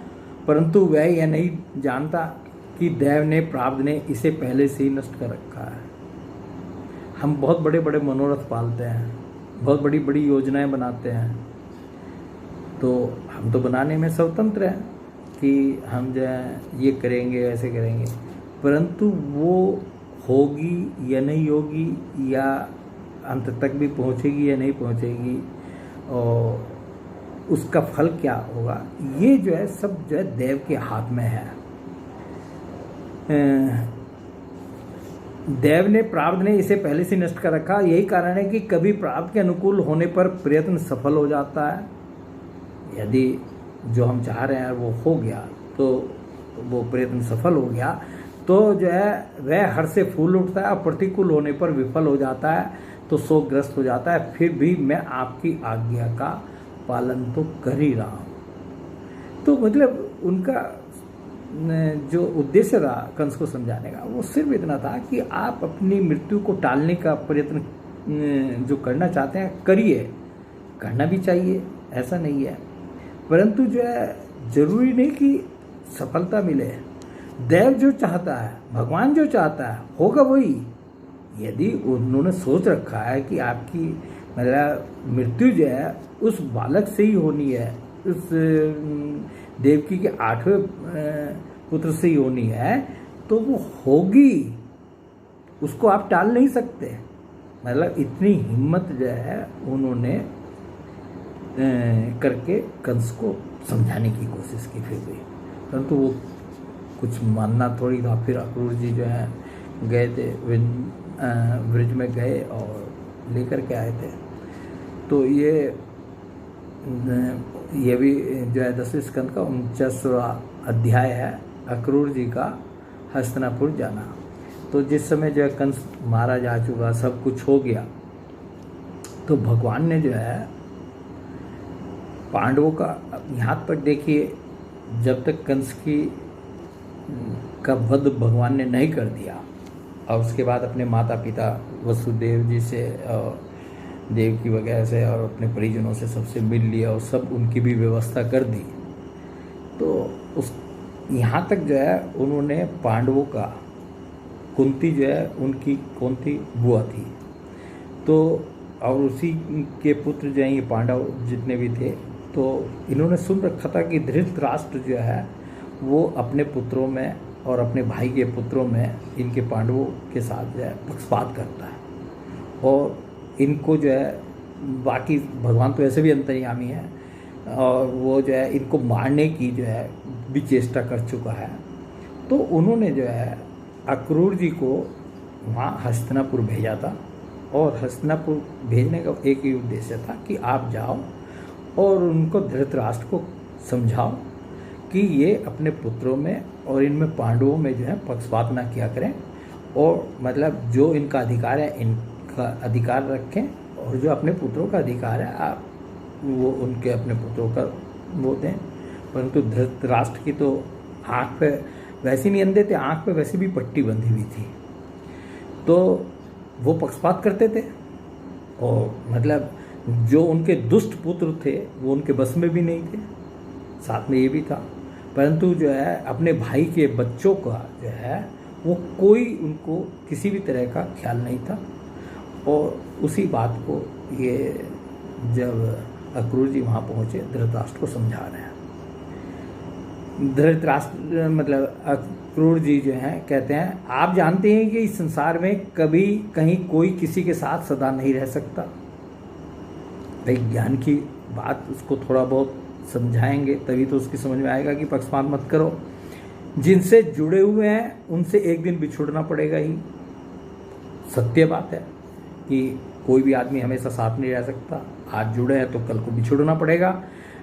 परंतु वह यह नहीं जानता कि दैव ने, प्राप्त ने इसे पहले से ही नष्ट कर रखा है। हम बहुत बड़े बड़े मनोरथ पालते हैं, बहुत बड़ी बड़ी योजनाएं बनाते हैं, तो हम तो बनाने में स्वतंत्र हैं कि हम जो है ये करेंगे, ऐसे करेंगे, परंतु वो होगी या नहीं होगी, या अंत तक भी पहुंचेगी या नहीं पहुंचेगी, और उसका फल क्या होगा, ये जो है सब जो है देव के हाथ में है। देव ने, प्रारब्ध ने इसे पहले से नष्ट कर रखा। यही कारण है कि कभी प्रारब्ध के अनुकूल होने पर प्रयत्न सफल हो जाता है। यदि जो हम चाह रहे हैं वो हो गया, तो वो प्रयत्न सफल हो गया, तो जो है वह हर से फूल उठता है, और प्रतिकूल होने पर विफल हो जाता है तो शोकग्रस्त हो जाता है। फिर भी मैं आपकी आज्ञा का पालन तो कर ही रहा हूँ। तो मतलब उनका जो उद्देश्य रहा कंस को समझाने का, वो सिर्फ इतना था कि आप अपनी मृत्यु को टालने का प्रयत्न जो करना चाहते हैं करिए, करना भी चाहिए, ऐसा नहीं है, परंतु जो है जरूरी नहीं कि सफलता मिले। देव जो चाहता है, भगवान जो चाहता है, होगा वही। यदि उन्होंने सोच रखा है कि आपकी मतलब मृत्यु जो है उस बालक से ही होनी है, उस देवकी के 8वें पुत्र से ही होनी है, तो वो होगी, उसको आप टाल नहीं सकते। मतलब इतनी हिम्मत जो है उन्होंने करके कंस को समझाने की कोशिश की, फिर भी परंतु वो कुछ मानना थोड़ी था। फिर अक्रूर जी जो है गए थे, ब्रिज में गए और लेकर के आए थे। तो ये भी जो है 10वें स्कंद का 49वां अध्याय है, अक्रूर जी का हस्तिनापुर जाना। तो जिस समय जो है कंस मारा जा चुका, सब कुछ हो गया, तो भगवान ने जो है पांडवों का, यहाँ तक देखिए जब तक कंस का वध भगवान ने नहीं कर दिया, और उसके बाद अपने माता पिता वसुदेव जी से और देवकी वगैरह से और अपने परिजनों से सबसे मिल लिया और सब उनकी भी व्यवस्था कर दी, तो उस यहाँ तक जो है उन्होंने पांडवों का, कुंती जो है उनकी कुंती बुआ थी, तो और उसी के पुत्र जो हैं ये पांडव जितने भी थे, तो इन्होंने सुन रखा था कि धृतराष्ट्र जो है वो अपने पुत्रों में और अपने भाई के पुत्रों में इनके पांडवों के साथ जो है पक्षपात करता है, और इनको जो है बाकी भगवान तो ऐसे भी अंतर्यामी है, और वो जो है इनको मारने की जो है भी चेष्टा कर चुका है। तो उन्होंने जो है अक्रूर जी को वहाँ हस्तिनापुर भेजा था, और हस्तिनापुर भेजने का एक ही उद्देश्य था कि आप जाओ और उनको धृतराष्ट्र को समझाओ कि ये अपने पुत्रों में और इनमें पांडवों में जो है पक्षपात ना किया करें, और मतलब जो इनका अधिकार है इनका अधिकार रखें, और जो अपने पुत्रों का अधिकार है आप वो उनके अपने पुत्रों का वो दें। परंतु धृतराष्ट्र की तो आँख पे वैसे नहीं अंधे थे, आँख पे वैसे भी पट्टी बंधी हुई थी, तो वो पक्षपात करते थे, और मतलब जो उनके दुष्ट पुत्र थे वो उनके बस में भी नहीं थे, साथ में ये भी था। परंतु जो है अपने भाई के बच्चों का जो है वो कोई उनको किसी भी तरह का ख्याल नहीं था, और उसी बात को ये जब अक्रूर जी वहाँ पहुँचे धृतराष्ट्र को समझा रहे हैं। धृतराष्ट्र मतलब अक्रूर जी जो हैं कहते हैं, आप जानते हैं कि इस संसार में कभी कहीं कोई किसी के साथ सदा नहीं रह सकता। भाई ज्ञान की बात उसको थोड़ा बहुत समझाएंगे तभी तो उसकी समझ में आएगा कि पक्षपात मत करो। जिनसे जुड़े हुए हैं उनसे एक दिन बिछुड़ना पड़ेगा ही। सत्य बात है कि कोई भी आदमी हमेशा साथ नहीं रह सकता, आज जुड़े हैं तो कल को बिछुड़ना पड़ेगा।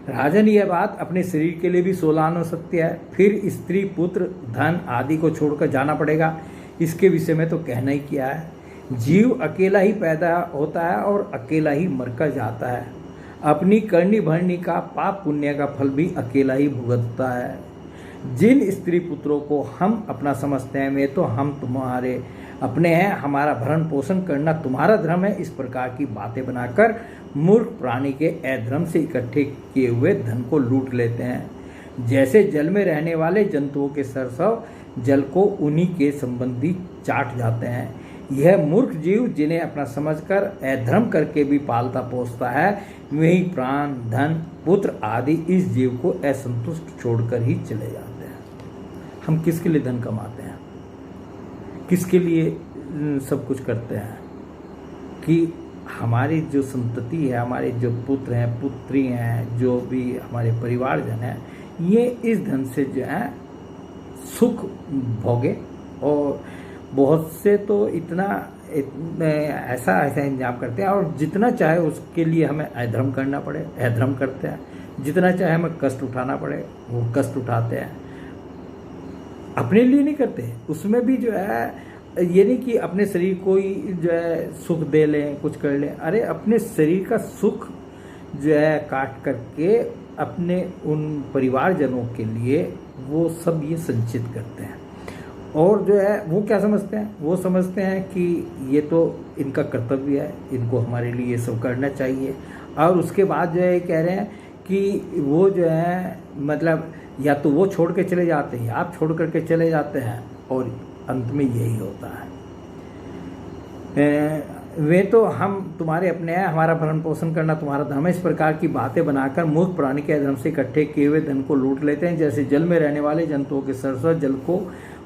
राजन, यह बात अपने शरीर के लिए भी 16 आना सत्य है। फिर स्त्री पुत्र धन आदि को छोड़कर जाना पड़ेगा, इसके विषय में तो कहना ही क्या है। जीव अकेला ही पैदा होता है और अकेला ही मरकर जाता है। अपनी करनी भरनी का पाप पुण्य का फल भी अकेला ही भुगतता है। जिन स्त्री पुत्रों को हम अपना समझते हैं वे तो हम तुम्हारे अपने हैं, हमारा भरण पोषण करना तुम्हारा धर्म है। इस प्रकार की बातें बनाकर मूर्ख प्राणी के अधर्म से इकट्ठे किए हुए धन को लूट लेते हैं। जैसे जल में रहने वाले जंतुओं के सरसव जल को उन्हीं के संबंधी चाट जाते हैं, यह मूर्ख जीव जिन्हें अपना समझकर अधर्म करके भी पालता पोसता है, वही प्राण धन पुत्र आदि इस जीव को असंतुष्ट छोड़कर ही चले जाते हैं। हम किसके लिए धन कमाते हैं, किसके लिए सब कुछ करते हैं कि हमारी जो संतति है, हमारे जो पुत्र हैं पुत्री हैं, जो भी हमारे परिवारजन हैं, ये इस धन से जो है सुख भोगे। और बहुत से तो इतना ऐसा इंतजाम करते हैं, और जितना चाहे उसके लिए हमें अधर्म करना पड़े अधर्म करते हैं, जितना चाहे हमें कष्ट उठाना पड़े वो कष्ट उठाते हैं। अपने लिए नहीं करते, उसमें भी जो है ये नहीं कि अपने शरीर को ही जो है सुख दे लें, कुछ कर लें। अरे अपने शरीर का सुख जो है काट करके अपने उन परिवारजनों के लिए वो सब ये संचित करते हैं। और जो है वो क्या समझते हैं, वो समझते हैं कि ये तो इनका कर्तव्य है, इनको हमारे लिए ये सब करना चाहिए। और उसके बाद जो है कह रहे हैं कि वो जो है मतलब या तो वो छोड़ के चले जाते हैं या आप छोड़ करके चले जाते हैं, और अंत में यही होता है। वे तो हम तुम्हारे अपने हैं, हमारा भरण पोषण करना तुम्हारा धर्म है। इस प्रकार की बातें बनाकर मूर्ख प्राणी के अधर्म से इकट्ठे किए हुए धन को लूट लेते हैं। जैसे जल में रहने वाले जंतुओं के सरसव जल को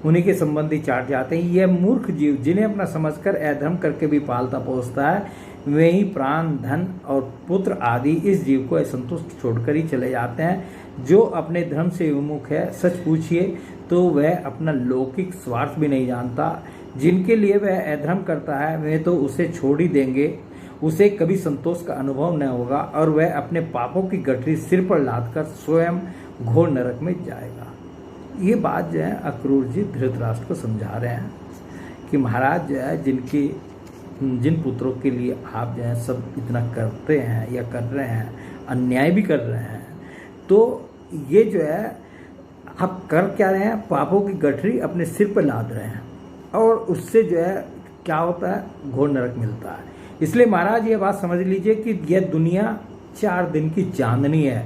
उन्हीं के संबंधी चाट जाते हैं, यह मूर्ख जीव जिन्हें अपना समझकर अधर्म करके भी पालता पोसता है, वे ही प्राण धन और पुत्र आदि इस जीव को असंतुष्ट छोड़कर ही चले जाते हैं। जो अपने धर्म से विमुख है, सच पूछिए तो वह अपना लौकिक स्वार्थ भी नहीं जानता। जिनके लिए वह अधर्म करता है वे तो उसे छोड़ ही देंगे, उसे कभी संतोष का अनुभव न होगा, और वह अपने पापों की गठरी सिर पर लादकर स्वयं घोर नरक में जाएगा। ये बात जो है अक्रूर जी धृतराष्ट्र को समझा रहे हैं कि महाराज जो है जिन पुत्रों के लिए आप जो है सब इतना करते हैं या कर रहे हैं, अन्याय भी कर रहे हैं, तो ये जो है आप कर क्या रहे हैं, पापों की गठरी अपने सिर पर लाद रहे हैं, और उससे जो है क्या होता है, घोर नरक मिलता है। इसलिए महाराज ये बात समझ लीजिए कि यह दुनिया 4 दिन की चांदनी है,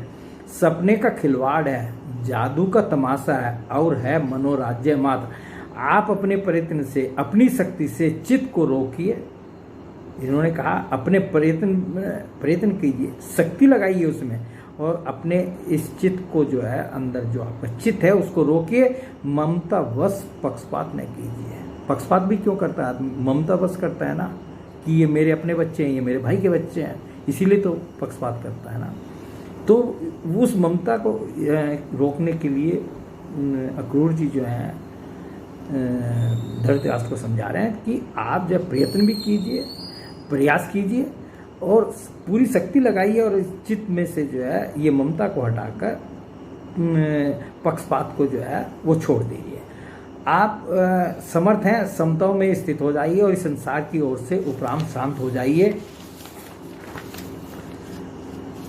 सपने का खिलवाड़ है, जादू का तमाशा है, और है मनोराज्य मात्र। आप अपने प्रयत्न से, अपनी शक्ति से चित्त को रोकिए। इन्होंने कहा अपने प्रयत्न कीजिए, शक्ति लगाइए उसमें, और अपने इस चित्त को जो है अंदर जो आपका चित्त है उसको रोकिए। ममता वश पक्षपात न कीजिए। पक्षपात भी क्यों करता है आदमी, ममता वश करता है ना, कि ये मेरे अपने बच्चे हैं, ये मेरे भाई के बच्चे हैं, इसीलिए तो पक्षपात करता है ना। तो उस ममता को रोकने के लिए अक्रूर जी जो हैं धृतराष्ट्र को समझा रहे हैं कि आप जब प्रयत्न भी कीजिए, प्रयास कीजिए और पूरी शक्ति लगाइए और चित्त में से जो है ये ममता को हटाकर पक्षपात को जो है वो छोड़ दीजिए। आप समर्थ हैं, समताओं में स्थित हो जाइए और इस संसार की ओर से उपराम शांत हो जाइए।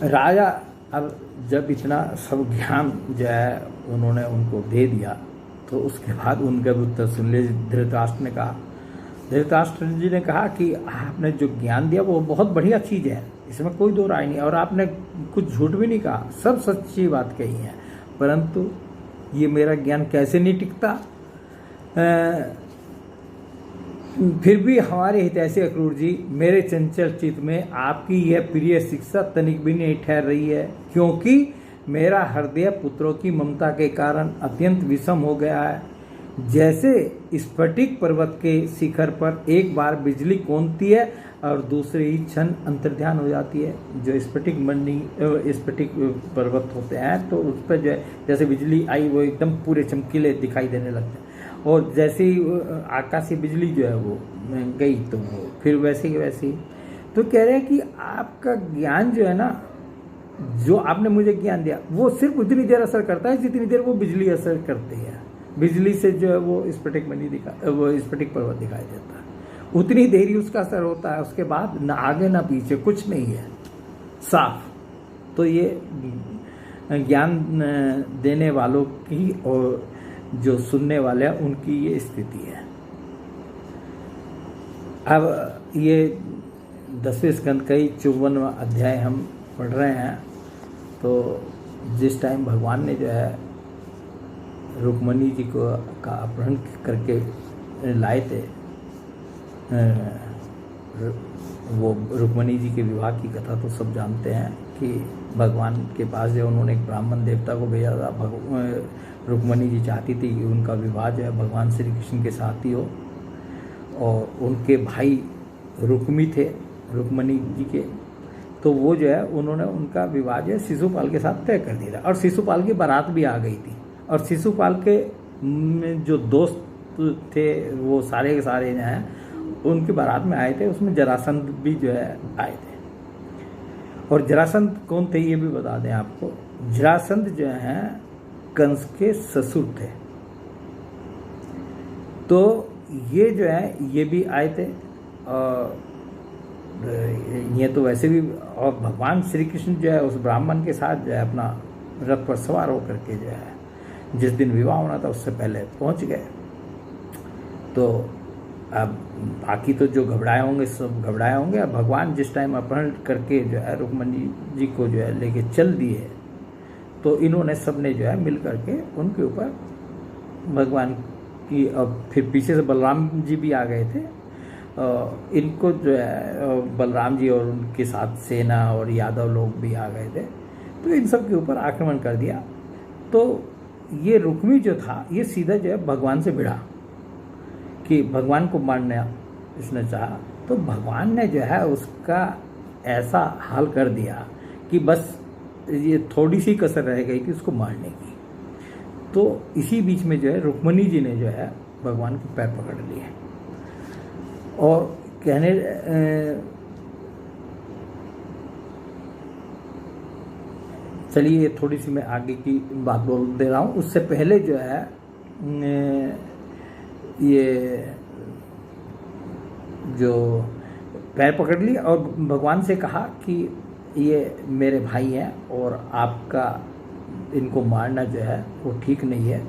राजा अब जब इतना सब ज्ञान जो है उन्होंने उनको दे दिया तो उसके बाद उनका भी उत्तर सुन ले। धृतराष्ट्र ने कहा, धृतराष्ट्र जी ने कहा कि आपने जो ज्ञान दिया वो बहुत बढ़िया चीज़ है, इसमें कोई दो राय नहीं, और आपने कुछ झूठ भी नहीं कहा, सब सच्ची बात कही है, परंतु ये मेरा ज्ञान कैसे नहीं टिकता। फिर भी हमारे हितैषी अक्रूर जी, मेरे चंचल चित्त में आपकी यह प्रिय शिक्षा तनिक भी नहीं ठहर रही है, क्योंकि मेरा हृदय पुत्रों की ममता के कारण अत्यंत विषम हो गया है। जैसे स्फटिक पर्वत के शिखर पर एक बार बिजली कौंधती है और दूसरे ही क्षण अंतर्ध्यान हो जाती है। जो स्फटिक पर्वत होते हैं तो उस पर जो है जैसे बिजली आई वो एकदम पूरे चमकीले दिखाई देने लगते हैं, और जैसे ही आकाशीय बिजली जो है वो गई तो वो फिर वैसे ही तो कह रहे हैं कि आपका ज्ञान जो है ना, जो आपने मुझे ज्ञान दिया वो सिर्फ उतनी देर असर करता है जितनी देर वो बिजली असर करती है। बिजली से जो है वो स्फटिक पर्वत दिखाई देता है, उतनी देर ही उसका असर होता है, उसके बाद ना आगे ना पीछे कुछ नहीं है, साफ। तो ये ज्ञान देने वालों की और जो सुनने वाले हैं उनकी ये स्थिति है। अब ये 10वें स्कंद का ही 54वां अध्याय हम पढ़ रहे हैं। तो जिस टाइम भगवान ने जो है रुक्मणी जी को का अपहरण करके लाए थे, वो रुक्मणी जी के विवाह की कथा तो सब जानते हैं कि भगवान के पास जो उन्होंने एक ब्राह्मण देवता को भेजा था। रुक्मणी जी चाहती थी कि उनका विवाह जो है भगवान श्री कृष्ण के साथ ही हो, और उनके भाई रुक्मी थे रुक्मणी जी के, तो वो जो है उन्होंने उनका विवाह जो है शिशुपाल के साथ तय कर दिया था, और शिशुपाल की बारात भी आ गई थी, और शिशुपाल के जो दोस्त थे वो सारे के सारे जो हैं उनकी बारात में आए थे, उसमें जरासंध भी जो है आए थे। और जरासंध कौन थे ये भी बता दें आपको। जरासंध जो हैं कंस के ससुर थे। तो ये जो है ये भी आए थे, और ये तो वैसे भी, और भगवान श्री कृष्ण जो है उस ब्राह्मण के साथ जो है अपना रथ पर सवार होकर के जो है जिस दिन विवाह होना था उससे पहले पहुंच गए। तो अब बाकी तो जो घबराए होंगे सब घबराए होंगे। अब भगवान जिस टाइम अपहरण करके जो है रुक्मणी जी को जो है लेके चल दिए, तो इन्होंने सबने जो है मिल करके उनके ऊपर भगवान की, अब फिर पीछे से बलराम जी भी आ गए थे, इनको जो है बलराम जी और उनके साथ सेना और यादव लोग भी आ गए थे, तो इन सब के ऊपर आक्रमण कर दिया। तो ये रुक्मी जो था ये सीधा जो है भगवान से भिड़ा कि भगवान को मारना इसने चाहा, तो भगवान ने जो है उसका ऐसा हाल कर दिया कि बस ये थोड़ी सी कसर रह गई थी उसको मारने की। तो इसी बीच में जो है रुक्मणी जी ने जो है भगवान के पैर पकड़ लिए और कहने चलिए थोड़ी सी मैं आगे की बात बोल दे रहा हूँ। उससे पहले जो है ये जो पैर पकड़ ली और भगवान से कहा कि ये मेरे भाई हैं और आपका इनको मारना जो है वो ठीक नहीं है।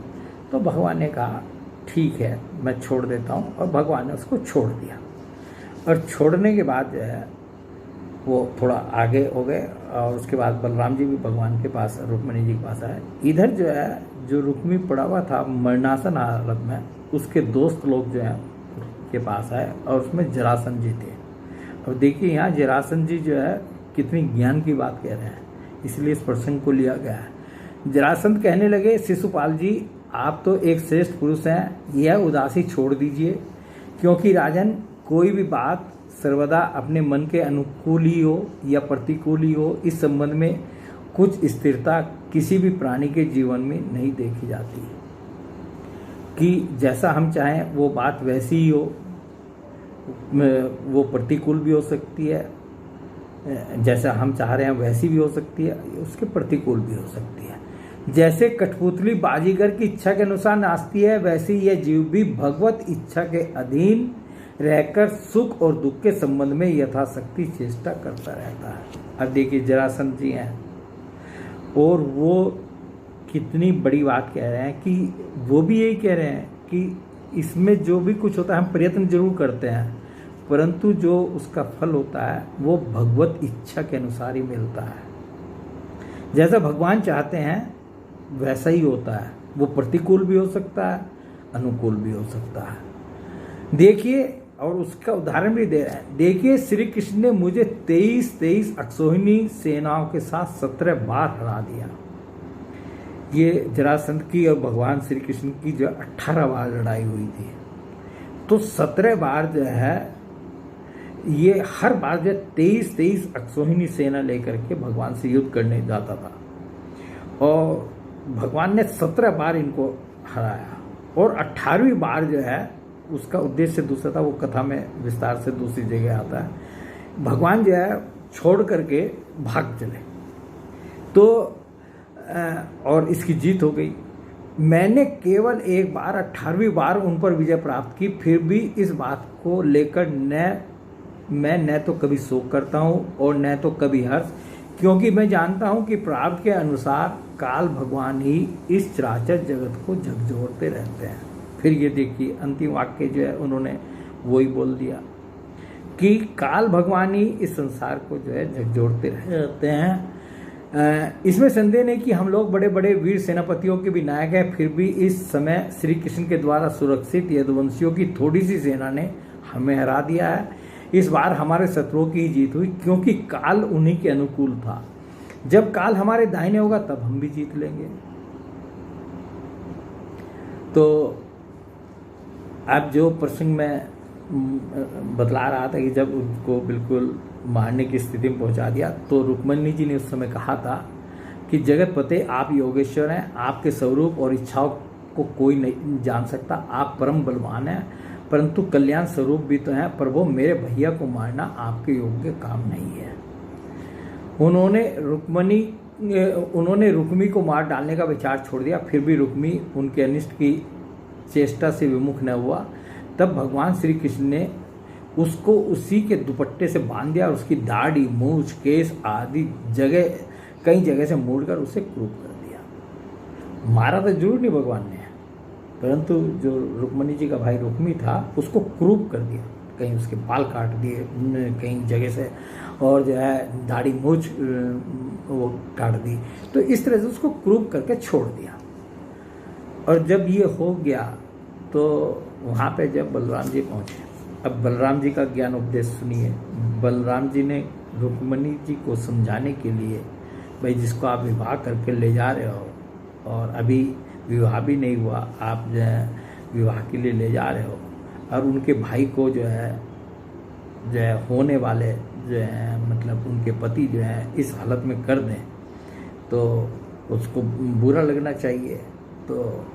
तो भगवान ने कहा ठीक है मैं छोड़ देता हूँ, और भगवान ने उसको छोड़ दिया। और छोड़ने के बाद जो है वो थोड़ा आगे हो गए, और उसके बाद बलराम जी भी भगवान के पास रुक्मणी जी के पास आए। इधर जो है जो रुक्मी पड़ा हुआ था मरणासन हालत में, उसके दोस्त लोग जो हैं के पास आए, और उसमें जरासंध जी थे। और देखिए यहाँ जरासंध जी जो है कितनी ज्ञान की बात कह रहे हैं, इसलिए इस प्रसंग को लिया गया है। जरासंध कहने लगे शिशुपाल जी आप तो एक श्रेष्ठ पुरुष हैं, यह उदासी छोड़ दीजिए, क्योंकि राजन कोई भी बात सर्वदा अपने मन के अनुकूल ही हो या प्रतिकूल ही हो, इस संबंध में कुछ स्थिरता किसी भी प्राणी के जीवन में नहीं देखी जाती कि जैसा हम चाहें वो बात वैसी ही हो। वो प्रतिकूल भी हो सकती है, जैसा हम चाह रहे हैं वैसी भी हो सकती है, उसके प्रतिकूल भी हो सकती है। जैसे कठपुतली बाजीगर की इच्छा के अनुसार नाचती है, वैसे यह जीव भी भगवत इच्छा के अधीन रहकर सुख और दुख के संबंध में यथाशक्ति चेष्टा करता रहता है। अब देखिए जरासंध जी हैं और वो कितनी बड़ी बात कह रहे हैं कि वो भी यही कह रहे हैं कि इसमें जो भी कुछ होता है हम प्रयत्न जरूर करते हैं, परंतु जो उसका फल होता है वो भगवत इच्छा के अनुसार ही मिलता है। जैसा भगवान चाहते हैं वैसा ही होता है। वो प्रतिकूल भी हो सकता है, अनुकूल भी हो सकता है। देखिए, और उसका उदाहरण भी दे रहे हैं। देखिए, श्री कृष्ण ने मुझे 23 अक्षौहिणी सेनाओं के साथ 17 बार हरा दिया। ये जरासंध की और भगवान श्री कृष्ण की जो 18 बार लड़ाई हुई थी, तो 17 बार जो है ये हर बार जो 23 अक्षौहिणी सेना लेकर के भगवान से युद्ध करने जाता था और भगवान ने 17 बार इनको हराया। और 18वीं बार जो है उसका उद्देश्य दूसरा था, वो कथा में विस्तार से दूसरी जगह आता है। भगवान जो है छोड़ करके भाग चले तो और इसकी जीत हो गई। मैंने केवल एक बार 18वीं बार उन पर विजय प्राप्त की, फिर भी इस बात को लेकर मैं न तो कभी शोक करता हूँ और न तो कभी हर्ष, क्योंकि मैं जानता हूँ कि प्रारब्ध के अनुसार काल भगवान ही इस चराचर जगत को झकझोरते रहते हैं। फिर ये देखिए अंतिम वाक्य जो है उन्होंने वही बोल दिया कि काल भगवान ही इस संसार को जो है झकझोरते रहते हैं। इसमें संदेह नहीं कि हम लोग बड़े बड़े वीर सेनापतियों के भी नायक हैं, फिर भी इस समय श्री कृष्ण के द्वारा सुरक्षित यदुवंशियों की थोड़ी सी सेना ने हमें हरा दिया है। इस बार हमारे शत्रुओं की जीत हुई, क्योंकि काल उन्हीं के अनुकूल था। जब काल हमारे दाहिने होगा तब हम भी जीत लेंगे। तो अब जो प्रसंग में बतला रहा था कि जब उनको बिल्कुल मारने की स्थिति में पहुंचा दिया, तो रुक्मणी जी ने उस समय कहा था कि जगतपते आप योगेश्वर हैं, आपके स्वरूप और इच्छाओं को कोई नहीं जान सकता। आप परम बलवान हैं, परंतु कल्याण स्वरूप भी तो हैं। प्रभु, मेरे भैया को मारना आपके योग्य काम नहीं है। उन्होंने रुक्मी को मार डालने का विचार छोड़ दिया, फिर भी रुक्मी उनके अनिष्ट की चेष्टा से विमुख न हुआ। तब भगवान श्री कृष्ण ने उसको उसी के दुपट्टे से बांध दिया और उसकी दाढ़ी, मूछ, केस आदि कई जगह से मोड़कर उसे क्रूप कर दिया। मारा तो जरूर नहीं भगवान ने, परंतु जो रुक्मणी जी का भाई रुक्मी था उसको क्रूप कर दिया। कहीं उसके बाल काट दिए कई जगह से, और जो है दाढ़ी मूछ वो काट दी। तो इस तरह से उसको क्रूप करके छोड़ दिया। और जब ये हो गया तो वहाँ पे जब बलराम जी पहुँचे, अब बलराम जी का ज्ञान उपदेश सुनिए। बलराम जी ने रुक्मणी जी को समझाने के लिए, भाई जिसको आप विवाह करके ले जा रहे हो और अभी विवाह भी नहीं हुआ, आप जो है विवाह के लिए ले जा रहे हो, और उनके भाई को जो है होने वाले जो है मतलब उनके पति जो है इस हालत में कर दें तो उसको बुरा लगना चाहिए। तो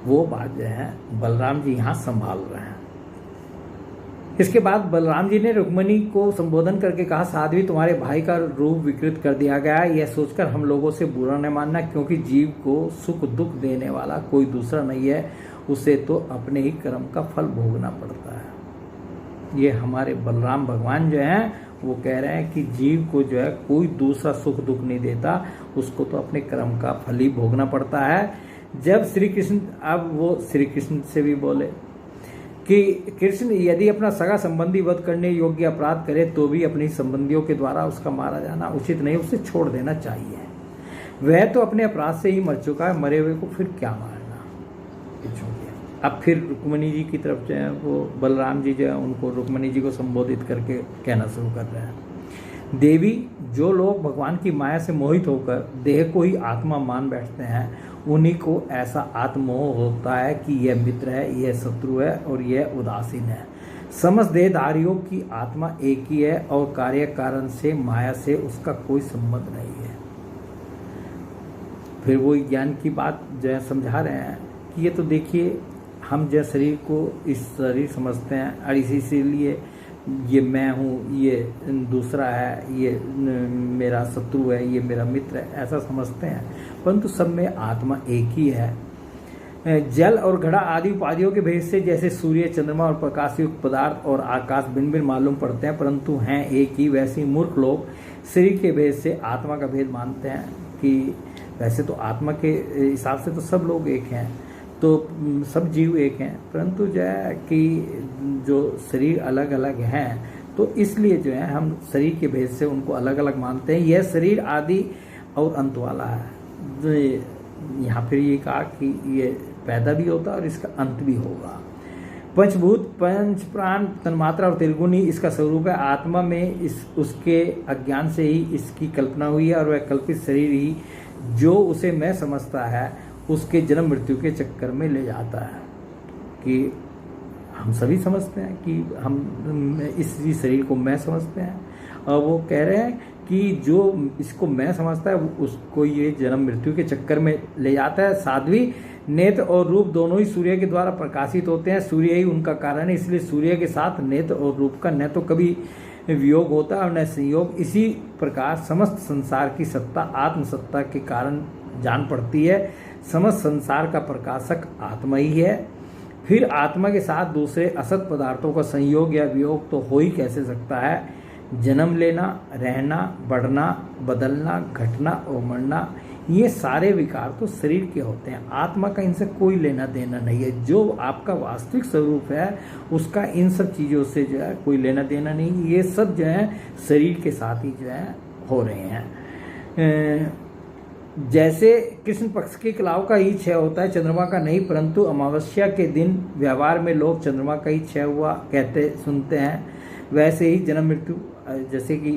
वो बात जो है बलराम जी यहाँ संभाल रहे हैं। इसके बाद बलराम जी ने रुक्मणी को संबोधन करके कहा, साध्वी, तुम्हारे भाई का रूप विकृत कर दिया गया है। यह सोचकर हम लोगों से बुरा न मानना, क्योंकि जीव को सुख दुख देने वाला कोई दूसरा नहीं है, उसे तो अपने ही कर्म का फल भोगना पड़ता है। ये हमारे बलराम भगवान जो हैं वो कह रहे हैं कि जीव को जो है कोई दूसरा सुख दुख नहीं देता, उसको तो अपने कर्म का फल ही भोगना पड़ता है। जब श्री कृष्ण, अब वो श्री कृष्ण से भी बोले कि कृष्ण यदि अपना सगा संबंधी वध करने योग्य अपराध करे तो भी अपनी संबंधियों के द्वारा उसका मारा जाना उचित नहीं, उसे छोड़ देना चाहिए। वह तो अपने अपराध से ही मर चुका है, मरे हुए को फिर क्या मारना। अब फिर रुक्मणी जी की तरफ जो है वो बलराम जी जो है उनको रुक्मणी जी को संबोधित करके कहना शुरू कर रहे हैं। देवी, जो लोग भगवान की माया से मोहित होकर देह को ही आत्मा मान बैठते हैं, उन्हीं को ऐसा आत्मोह होता है कि यह मित्र है, यह शत्रु है और यह उदासीन है। समस्त देहधारियों की आत्मा एक ही है और कार्य कारण से माया से उसका कोई संबंध नहीं है। फिर वो ज्ञान की बात जो है समझा रहे हैं कि ये तो देखिए, हम जो शरीर को इस शरीर समझते हैं और इसीलिए ये मैं हूँ, ये दूसरा है, ये मेरा शत्रु है, ये मेरा मित्र है, ऐसा समझते हैं। परंतु सब में आत्मा एक ही है। जल और घड़ा आदि उपाधियों के भेद से जैसे सूर्य, चंद्रमा और प्रकाश युक्त पदार्थ और आकाश भिन्न भिन्न मालूम पड़ते हैं परंतु हैं एक ही, वैसे ही मूर्ख लोग शरीर के भेद से आत्मा का भेद मानते हैं कि वैसे तो आत्मा के हिसाब से तो सब लोग एक हैं, तो सब जीव एक हैं, परंतु जो है कि जो शरीर अलग अलग हैं तो इसलिए जो है हम शरीर के भेद से उनको अलग अलग मानते हैं। यह शरीर आदि और अंत वाला है। यहाँ फिर ये कहा कि ये पैदा भी होता है और इसका अंत भी होगा। पंचभूत, पंच प्राण, तन्मात्रा और त्रिगुणी इसका स्वरूप है। आत्मा में उसके अज्ञान से ही इसकी कल्पना हुई है और वह कल्पित शरीर ही जो उसे मैं समझता है उसके जन्म मृत्यु के चक्कर में ले जाता है। कि हम सभी समझते हैं कि हम इसी शरीर को मैं समझते हैं और वो कह रहे हैं कि जो इसको मैं समझता है उसको ये जन्म मृत्यु के चक्कर में ले जाता है। साध्वी, नेत्र और रूप दोनों ही सूर्य के द्वारा प्रकाशित होते हैं, सूर्य ही उनका कारण है, इसलिए सूर्य के साथ नेत्र और रूप का न तो कभी वियोग होता है और न संयोग। इसी प्रकार समस्त संसार की सत्ता आत्मसत्ता के कारण जान पड़ती है। समस्त संसार का प्रकाशक आत्मा ही है। फिर आत्मा के साथ दूसरे असत पदार्थों का संयोग या वियोग तो हो ही कैसे सकता है। जन्म लेना, रहना, बढ़ना, बदलना, घटना और मरना, ये सारे विकार तो शरीर के होते हैं। आत्मा का इनसे कोई लेना देना नहीं है। जो आपका वास्तविक स्वरूप है उसका इन सब चीज़ों से जो है कोई लेना देना नहीं। ये सब जो है शरीर के साथ ही जो है हो रहे हैं। जैसे कृष्ण पक्ष के कलाव का ही क्षय होता है, चंद्रमा का नहीं, परंतु अमावस्या के दिन व्यवहार में लोग चंद्रमा का ही क्षय हुआ कहते सुनते हैं, वैसे ही जन्म मृत्यु जैसे कि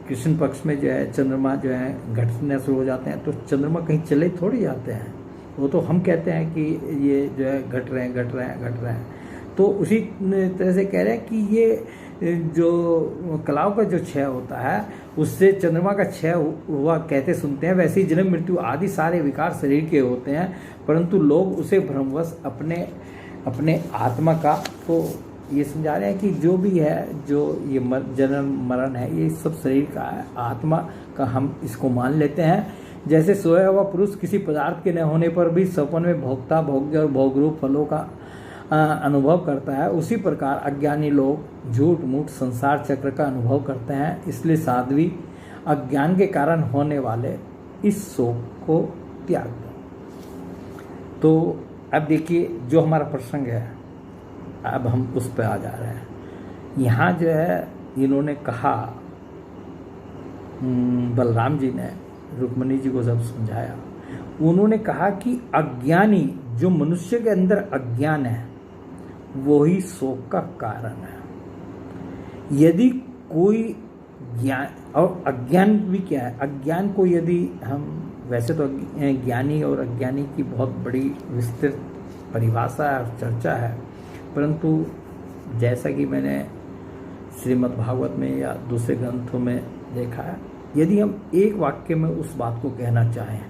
कृष्ण पक्ष में जो है चंद्रमा जो है घटने शुरू हो जाते हैं तो चंद्रमा कहीं चले थोड़ी जाते हैं। वो तो हम कहते हैं कि ये जो है घट रहे हैं। तो उसी तरह से कह रहे हैं कि ये जो कलाव का जो क्षय होता है उससे चंद्रमा का क्षय हुआ कहते सुनते हैं। वैसे ही जन्म मृत्यु आदि सारे विकार शरीर के होते हैं, परंतु लोग उसे भ्रमवश अपने आत्मा का तो ये समझा रहे हैं कि जो भी है, जो ये जन्म मरण है, ये सब शरीर का है, आत्मा का हम इसको मान लेते हैं। जैसे सोया हुआ पुरुष किसी पदार्थ के न होने पर भी सपन में भोक्ता, भोग्य और भोगरूप फलों का अनुभव करता है, उसी प्रकार अज्ञानी लोग झूठ मूठ संसार चक्र का अनुभव करते हैं। इसलिए साध्वी अज्ञान के कारण होने वाले इस शोक को त्याग दो। तो अब देखिए जो हमारा प्रसंग है, अब हम उस पर आ जा रहे हैं। यहाँ जो है इन्होंने कहा, बलराम जी ने रुक्मिणी जी को जब समझाया, उन्होंने कहा कि अज्ञानी, जो मनुष्य के अंदर अज्ञान है वो ही शोक का कारण है। यदि कोई ज्ञान, और अज्ञान भी क्या है, अज्ञान को यदि हम, वैसे तो ज्ञानी और अज्ञानी की बहुत बड़ी विस्तृत परिभाषा और चर्चा है, परंतु जैसा कि मैंने श्रीमद् भागवत में या दूसरे ग्रंथों में देखा है, यदि हम एक वाक्य में उस बात को कहना चाहें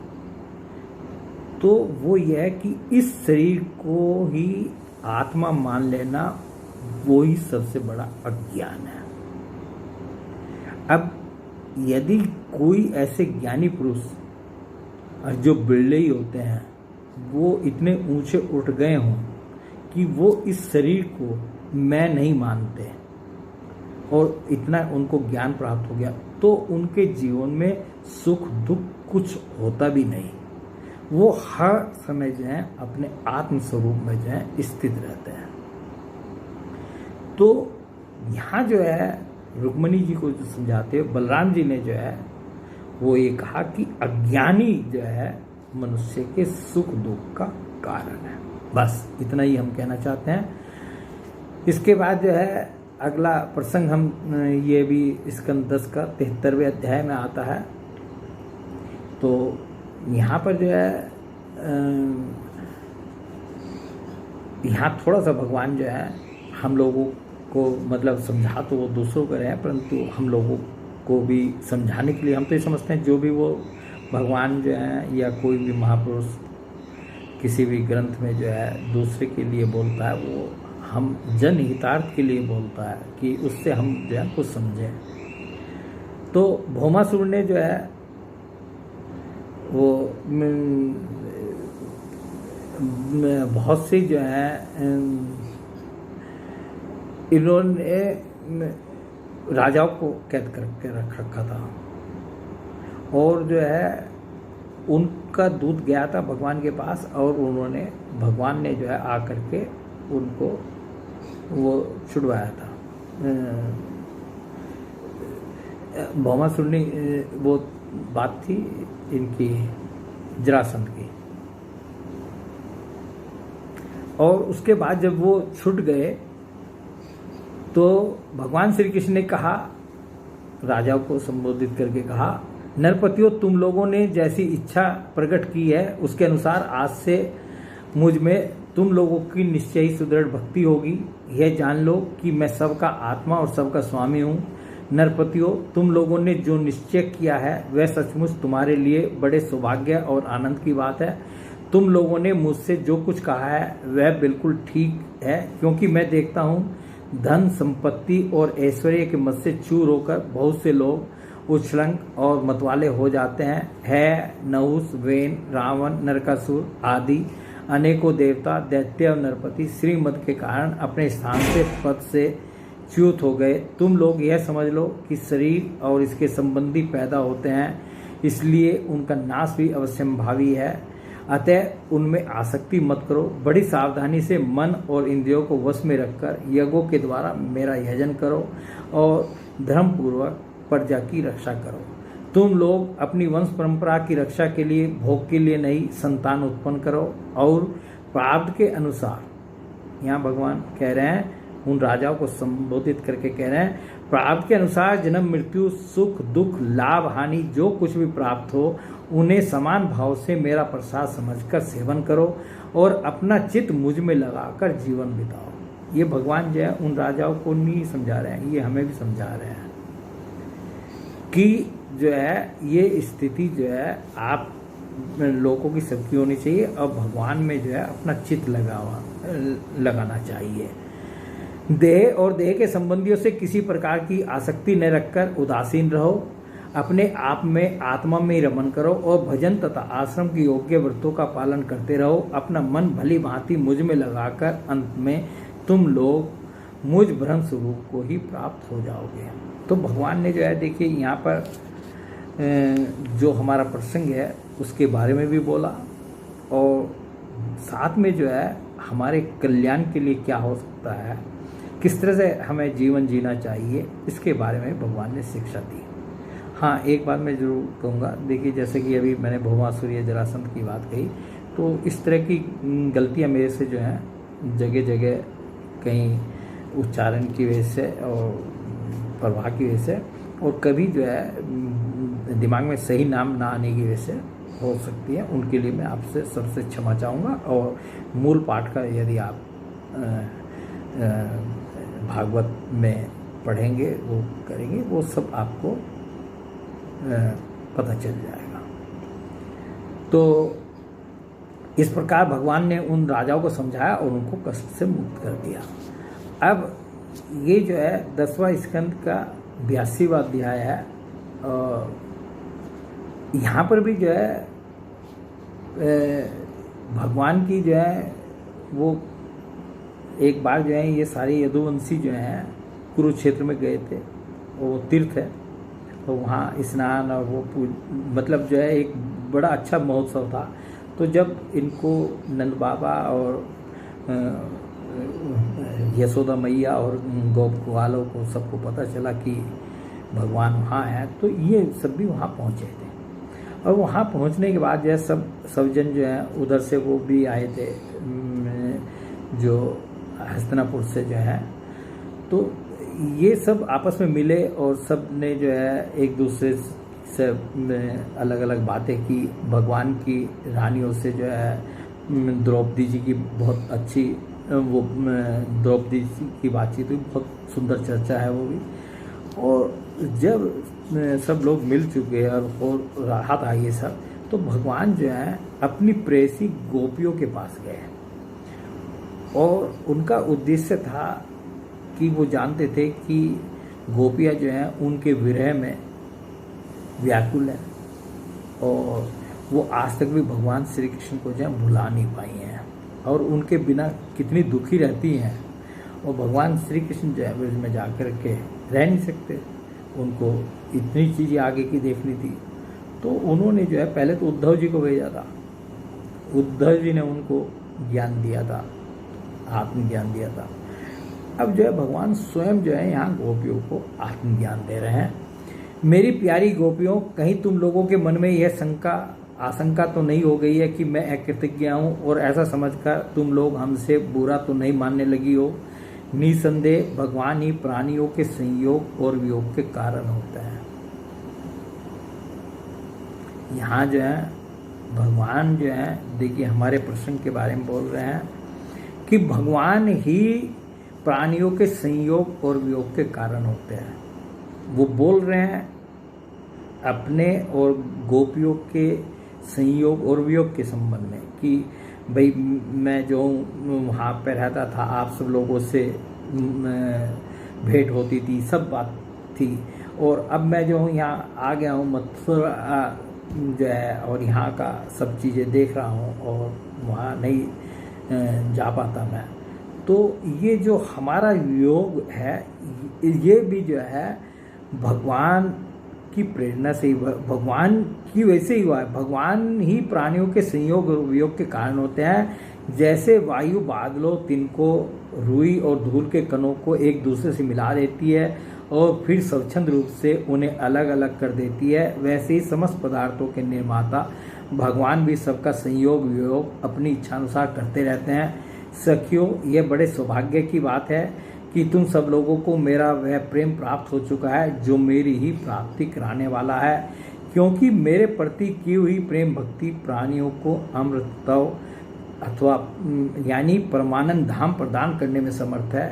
तो वो यह है कि इस शरीर को ही आत्मा मान लेना वो ही सबसे बड़ा अज्ञान है। अब यदि कोई ऐसे ज्ञानी पुरुष जो बिरले ही होते हैं वो इतने ऊंचे उठ गए हों कि वो इस शरीर को मैं नहीं मानते और इतना उनको ज्ञान प्राप्त हो गया, तो उनके जीवन में सुख दुख कुछ होता भी नहीं। वो हर समय जो है अपने आत्म स्वरूप में जो है स्थित रहते हैं। तो यहाँ जो है रुक्मिणी जी को जो समझाते हैं, बलराम जी ने जो है वो ये कहा कि अज्ञानी जो है मनुष्य के सुख दुख का कारण है। बस इतना ही हम कहना चाहते हैं। इसके बाद जो है अगला प्रसंग हम ये भी स्कंद 10 का 73वें अध्याय में आता है। तो यहाँ पर जो है यहाँ थोड़ा सा भगवान जो है हम लोगों को मतलब समझा तो वो दूसरों को रहे हैं, परंतु हम लोगों को भी समझाने के लिए हम तो ये समझते हैं जो भी वो भगवान जो है या कोई भी महापुरुष किसी भी ग्रंथ में जो है दूसरे के लिए बोलता है वो हम जनहितार्थ के लिए बोलता है कि उससे हम जो है कुछ समझें। तो भौमासुर ने जो है वो बहुत सी जो है इन्होंने राजाओं को कैद करके रख रखा था और जो है उनका दूत गया था भगवान के पास और उन्होंने भगवान ने जो है आकर के उनको वो छुड़वाया था। भौमासुर ने वो बात थी इनकी जरासंध की। और उसके बाद जब वो छूट गए तो भगवान श्री कृष्ण ने कहा, राजाओं को संबोधित करके कहा, नरपतियों तुम लोगों ने जैसी इच्छा प्रकट की है उसके अनुसार आज से मुझ में तुम लोगों की निश्चय ही सुदृढ़ भक्ति होगी। यह जान लो कि मैं सबका आत्मा और सबका स्वामी हूँ। नरपतियों तुम लोगों ने जो निश्चय किया है वह सचमुच तुम्हारे लिए बड़े सौभाग्य और आनंद की बात है। तुम लोगों ने मुझसे जो कुछ कहा है वह बिल्कुल ठीक है, क्योंकि मैं देखता हूँ धन संपत्ति और ऐश्वर्य के मद से चूर होकर बहुत से लोग उच्छृंख और मतवाले हो जाते हैं। है नहुस, वेन, रावण, नरकासुर आदि अनेकों देवता, दैत्य और नरपति श्रीमद के कारण अपने स्थान से पद से च्युत हो गए। तुम लोग यह समझ लो कि शरीर और इसके संबंधी पैदा होते हैं, इसलिए उनका नाश भी अवश्यंभावी है। अतः उनमें आसक्ति मत करो। बड़ी सावधानी से मन और इंद्रियों को वश में रखकर यज्ञों के द्वारा मेरा यजन करो और धर्मपूर्वक प्रजा की रक्षा करो। तुम लोग अपनी वंश परंपरा की रक्षा के लिए भोग के लिए नहीं संतान उत्पन्न करो और प्रारब्ध के अनुसार, यहाँ भगवान कह रहे हैं उन राजाओं को संबोधित करके कह रहे हैं, प्रारब्ध के अनुसार जन्म मृत्यु सुख दुख लाभ हानि जो कुछ भी प्राप्त हो उन्हें समान भाव से मेरा प्रसाद समझकर सेवन करो और अपना चित्त मुझ में लगाकर जीवन बिताओ। ये भगवान जो है उन राजाओं को नहीं समझा रहे हैं, ये हमें भी समझा रहे हैं कि जो है ये स्थिति जो है आप लोगों की सबकी होनी चाहिए और भगवान में जो है अपना चित्त लगाना चाहिए। देह और देह के संबंधियों से किसी प्रकार की आसक्ति न रखकर उदासीन रहो। अपने आप में आत्मा में रमन करो और भजन तथा आश्रम की योग्य व्रतों का पालन करते रहो। अपना मन भली भांति मुझ में लगाकर अंत में तुम लोग मुझ ब्रह्म स्वरूप को ही प्राप्त हो जाओगे। तो भगवान ने जो है देखिए यहाँ पर जो हमारा प्रसंग है उसके बारे में भी बोला और साथ में जो है हमारे कल्याण के लिए क्या हो सकता है, किस तरह से हमें जीवन जीना चाहिए, इसके बारे में भगवान ने शिक्षा दी। हाँ, एक बात मैं ज़रूर कहूँगा, देखिए जैसे कि अभी मैंने भौमासुर या जरासंध की बात कही, तो इस तरह की गलतियाँ मेरे से जो हैं जगह जगह कहीं उच्चारण की वजह से और प्रवाह की वजह से और कभी जो है दिमाग में सही नाम ना आने की वजह से हो सकती है। उनके लिए मैं आपसे सबसे क्षमा चाहूँगा और मूल पाठ का यदि आप भागवत में पढ़ेंगे वो करेंगे वो सब आपको पता चल जाएगा। तो इस प्रकार भगवान ने उन राजाओं को समझाया और उनको कष्ट से मुक्त कर दिया। अब ये जो है 10वां स्कंद का 82वां अध्याय है और यहाँ पर भी जो है भगवान की जो है वो एक बार जो है ये सारे यदुवंशी जो हैं कुरुक्षेत्र में गए थे, वो तीर्थ है तो वहाँ स्नान और वो मतलब जो है एक बड़ा अच्छा महोत्सव था। तो जब इनको नंद बाबा और यशोदा मैया और गोप वालों को सबको पता चला कि भगवान वहाँ है तो ये सब भी वहाँ पहुँचे थे और वहाँ पहुँचने के बाद जो है सब जन जो है उधर से वो भी आए थे जो हस्तिनापुर से जो है, तो ये सब आपस में मिले और सब ने जो है एक दूसरे से अलग अलग बातें की। भगवान की रानियों से जो है द्रौपदी जी की बहुत अच्छी वो द्रौपदी की बातचीत हुई, बहुत सुंदर चर्चा है वो भी। और जब सब लोग मिल चुके और राहत आई है सब, तो भगवान जो है अपनी प्रेयसी गोपियों के पास गए और उनका उद्देश्य था कि वो जानते थे कि गोपियाँ जो हैं उनके विरह में व्याकुल हैं और वो आज तक भी भगवान श्री कृष्ण को जो है भुला नहीं पाई हैं और उनके बिना कितनी दुखी रहती हैं। और भगवान श्री कृष्ण जो है ब्रज में जा कर के रह नहीं सकते, उनको इतनी चीज़ें आगे की देखनी थी। तो उन्होंने जो है पहले तो उद्धव जी को भेजा था, उद्धव जी ने उनको ज्ञान दिया था, आत्मज्ञान दिया था। अब जो है भगवान स्वयं जो है यहाँ गोपियों को आत्मज्ञान दे रहे हैं। मेरी प्यारी गोपियों, कहीं तुम लोगों के मन में यह आशंका तो नहीं हो गई है कि मैं अकृतज्ञ हूँ और ऐसा समझकर तुम लोग हमसे बुरा तो नहीं मानने लगी हो। निसंदेह भगवान ही प्राणियों के संयोग और वियोग के कारण होते हैं। यहाँ जो है भगवान जो है देखिए हमारे प्रसंग के बारे में बोल रहे हैं कि भगवान ही प्राणियों के संयोग और वियोग के कारण होते हैं। वो बोल रहे हैं अपने और गोपियों के संयोग और वियोग के संबंध में कि भाई मैं जो वहाँ पे रहता था, आप सब लोगों से भेंट होती थी, सब बात थी, और अब मैं जो हूँ यहाँ आ गया हूँ मथुरा जो है और यहाँ का सब चीज़ें देख रहा हूँ और वहाँ नहीं जा पाता मैं। तो ये जो हमारा योग है ये भी जो है भगवान की प्रेरणा से ही, भगवान की वैसे ही हुआ है। भगवान ही प्राणियों के संयोग और वियोग के कारण होते हैं। जैसे वायु बादलों, तिनकों, रुई और धूल के कणों को एक दूसरे से मिला देती है और फिर स्वच्छंद रूप से उन्हें अलग अलग कर देती है, वैसे ही समस्त पदार्थों के निर्माता भगवान भी सबका संयोग वियोग अपनी इच्छानुसार करते रहते हैं। सखियों, यह बड़े सौभाग्य की बात है कि तुम सब लोगों को मेरा वह प्रेम प्राप्त हो चुका है जो मेरी ही प्राप्ति कराने वाला है, क्योंकि मेरे प्रति की हुई प्रेम भक्ति प्राणियों को अमृतत्व अथवा यानी परमानंद धाम प्रदान करने में समर्थ है।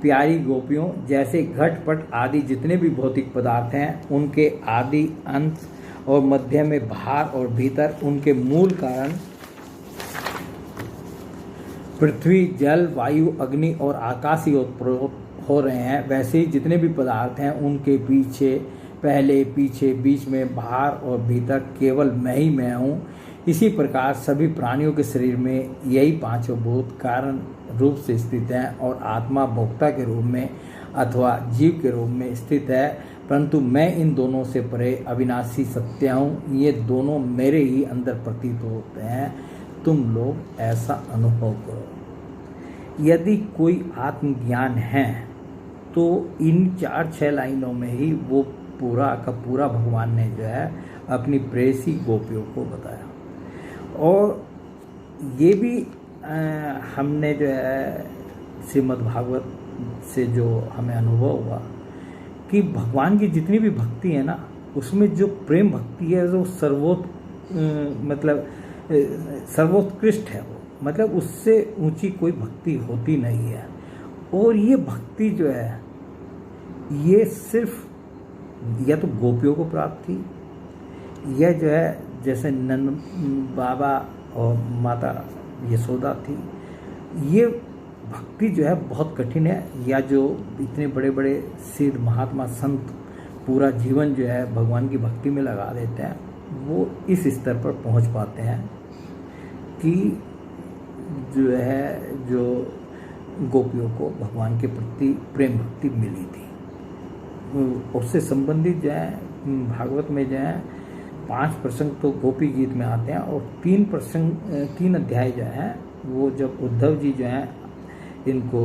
प्यारी गोपियों, जैसे घटपट आदि जितने भी भौतिक पदार्थ हैं उनके आदि अंत और मध्य में बाहर और भीतर उनके मूल कारण पृथ्वी, जल, वायु, अग्नि और आकाश ही उत्पन्न हो रहे हैं, वैसे ही जितने भी पदार्थ हैं उनके पीछे, पहले, पीछे, बीच में, बाहर और भीतर केवल मैं ही मैं हूँ। इसी प्रकार सभी प्राणियों के शरीर में यही पांचों भूत कारण रूप से स्थित हैं और आत्मा भोक्ता के रूप में अथवा जीव के रूप में स्थित है, परंतु मैं इन दोनों से परे अविनाशी सत्य हूँ। ये दोनों मेरे ही अंदर प्रतीत होते हैं। तुम लोग ऐसा अनुभव करो। यदि कोई आत्मज्ञान है तो इन 4-6 लाइनों में ही वो पूरा का पूरा भगवान ने जो है अपनी प्रेयसी गोपियों को बताया। और ये भी हमने जो है श्रीमद् भागवत से जो हमें अनुभव हुआ कि भगवान की जितनी भी भक्ति है ना, उसमें जो प्रेम भक्ति है जो सर्वोत्कृष्ट है, वो मतलब उससे ऊंची कोई भक्ति होती नहीं है। और ये भक्ति जो है ये सिर्फ या तो गोपियों को प्राप्त थी, यह जो है जैसे नंद बाबा और माता यशोदा थी, ये भक्ति जो है बहुत कठिन है। या जो इतने बड़े बड़े सिद्ध महात्मा संत पूरा जीवन जो है भगवान की भक्ति में लगा देते हैं, वो इस स्तर पर पहुंच पाते हैं कि जो गोपियों को भगवान के प्रति प्रेम भक्ति मिली थी। उससे संबंधित जो है भागवत में जो है 5 प्रसंग तो गोपी गीत में आते हैं और 3 अध्याय जो है वो जब उद्धव जी जो हैं इनको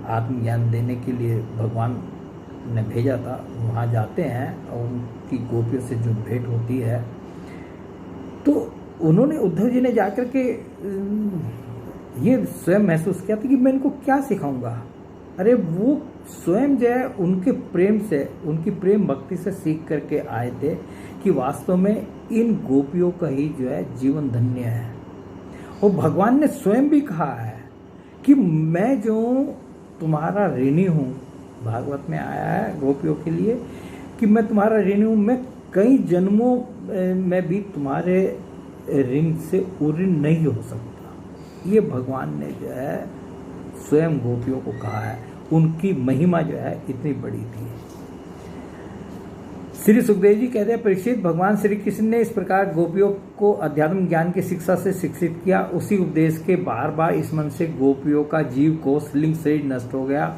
आत्मज्ञान देने के लिए भगवान ने भेजा था, वहाँ जाते हैं और उनकी गोपियों से जो भेंट होती है, तो उन्होंने उद्धव जी ने जाकर के ये स्वयं महसूस किया था कि मैं इनको क्या सिखाऊंगा। अरे वो स्वयं जो है उनके प्रेम से, उनकी प्रेम भक्ति से सीख करके आए थे कि वास्तव में इन गोपियों का ही जो है जीवन धन्य है। और भगवान ने स्वयं भी कहा है कि मैं जो तुम्हारा ऋणी हूँ, भागवत में आया है गोपियों के लिए कि मैं तुम्हारा ऋणी हूँ, मैं कई जन्मों में भी तुम्हारे ऋण से ऋण नहीं हो सकता। ये भगवान ने जो है स्वयं गोपियों को कहा है, उनकी महिमा जो है इतनी बड़ी थी। श्री सुखदेव जी कहते हैं, परीक्षित, भगवान श्री कृष्ण ने इस प्रकार गोपियों को अध्यात्म ज्ञान की शिक्षा से शिक्षित किया। उसी उपदेश के बार बार स्मरण से गोपियों का जीव कोश लिंग शरीर नष्ट हो गया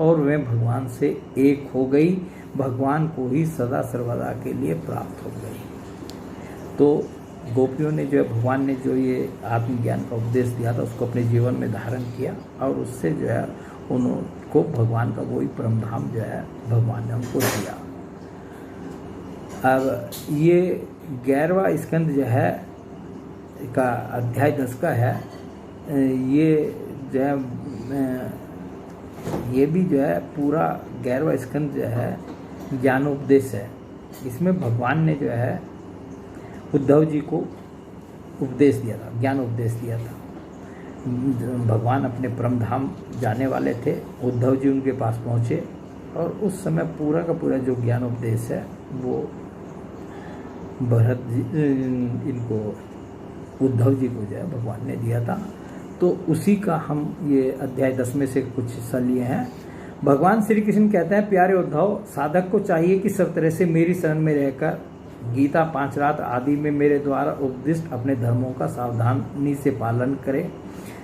और वे भगवान से एक हो गई, भगवान को ही सदा सर्वदा के लिए प्राप्त हो गई। तो गोपियों ने जो है, भगवान ने जो ये आत्मज्ञान का उपदेश दिया था उसको अपने जीवन में धारण किया और उससे जो है उनको भगवान का वही परम धाम जो है भगवान ने उनको दिया। अब ये 11वां स्कंद जो है का अध्याय 10 का है, ये जो है ये भी जो है पूरा 11वां स्कंद जो है ज्ञानोपदेश है। इसमें भगवान ने जो है उद्धव जी को उपदेश दिया था, ज्ञान उपदेश दिया था। भगवान अपने परम धाम जाने वाले थे, उद्धव जी उनके पास पहुँचे और उस समय पूरा का पूरा जो ज्ञान उपदेश है वो भरत जी इनको उद्धव जी को जो है भगवान ने दिया था। तो उसी का हम ये अध्याय 10 में से कुछ हिस्सा लिए हैं। भगवान श्री कृष्ण कहते हैं, प्यारे उद्धव, साधक को चाहिए कि सब तरह से मेरी शरण में रहकर गीता, पांचरात्र आदि में मेरे द्वारा उपदिष्ट अपने धर्मों का सावधानी से पालन करे।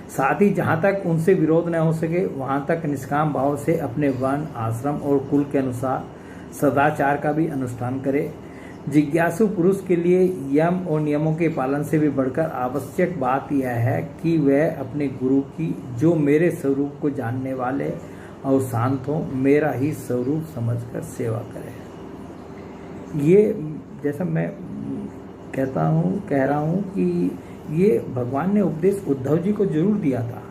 साथ ही जहाँ तक उनसे विरोध न हो सके वहाँ तक निष्काम भाव से अपने वर्ण, आश्रम और कुल के अनुसार सदाचार का भी अनुष्ठान करे। जिज्ञासु पुरुष के लिए यम और नियमों के पालन से भी बढ़कर आवश्यक बात यह है कि वह अपने गुरु की, जो मेरे स्वरूप को जानने वाले और शांत हो, मेरा ही स्वरूप समझकर सेवा करे। ये जैसा मैं कह रहा हूँ कि ये भगवान ने उपदेश उद्धव जी को जरूर दिया था,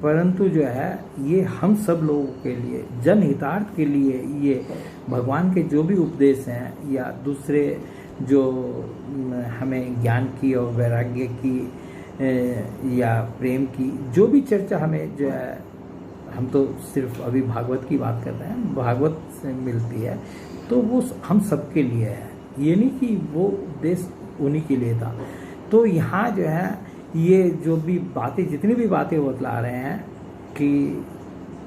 परंतु जो है ये हम सब लोगों के लिए, जनहितार्थ के लिए ये भगवान के जो भी उपदेश हैं या दूसरे जो हमें ज्ञान की और वैराग्य की या प्रेम की जो भी चर्चा हमें जो है, हम तो सिर्फ अभी भागवत की बात कर रहे हैं, भागवत से मिलती है, तो वो हम सबके लिए है। ये नहीं कि वो उपदेश उन्हीं के लिए था। तो यहाँ जो है ये जो भी बातें, जितनी भी बातें वो बतला रहे हैं कि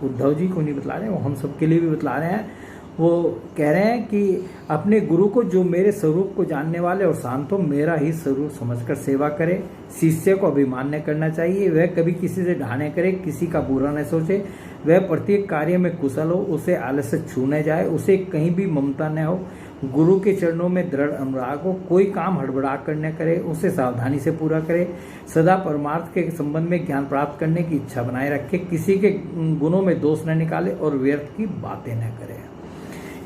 उद्धव जी को नहीं बतला रहे हैं, वो हम सब के लिए भी बतला रहे हैं। वो कह रहे हैं कि अपने गुरु को, जो मेरे स्वरूप को जानने वाले और शांत हो, मेरा ही स्वरूप समझकर सेवा करे। शिष्य को अभिमान न करना चाहिए, वह कभी किसी से ढाने करे, किसी का बुरा न सोचे, वह प्रत्येक कार्य में कुशल हो, उसे आलस्य छू न जाए, उसे कहीं भी ममता न हो, गुरु के चरणों में दृढ़ अनुराग हो, कोई काम हड़बड़ा कर न करे, उसे सावधानी से पूरा करे, सदा परमार्थ के संबंध में ज्ञान प्राप्त करने की इच्छा बनाए रखे, किसी के गुणों में दोष न निकाले और व्यर्थ की बातें न करे।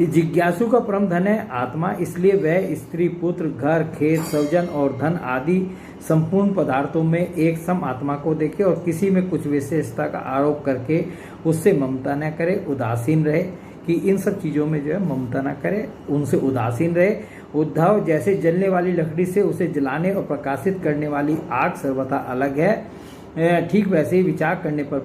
जिज्ञासु का परम धन है आत्मा, इसलिए वह स्त्री, पुत्र, घर, खेत, स्वजन और धन आदि संपूर्ण पदार्थों में एक सम आत्मा को देखे और किसी में कुछ विशेषता का आरोप करके उससे ममता न करे, उदासीन रहे कि इन सब चीज़ों में जो है ममता न करे, उनसे उदासीन रहे। उद्धव, जैसे जलने वाली लकड़ी से उसे जलाने और प्रकाशित करने वाली आग सर्वथा अलग है, ठीक वैसे ही विचार करने पर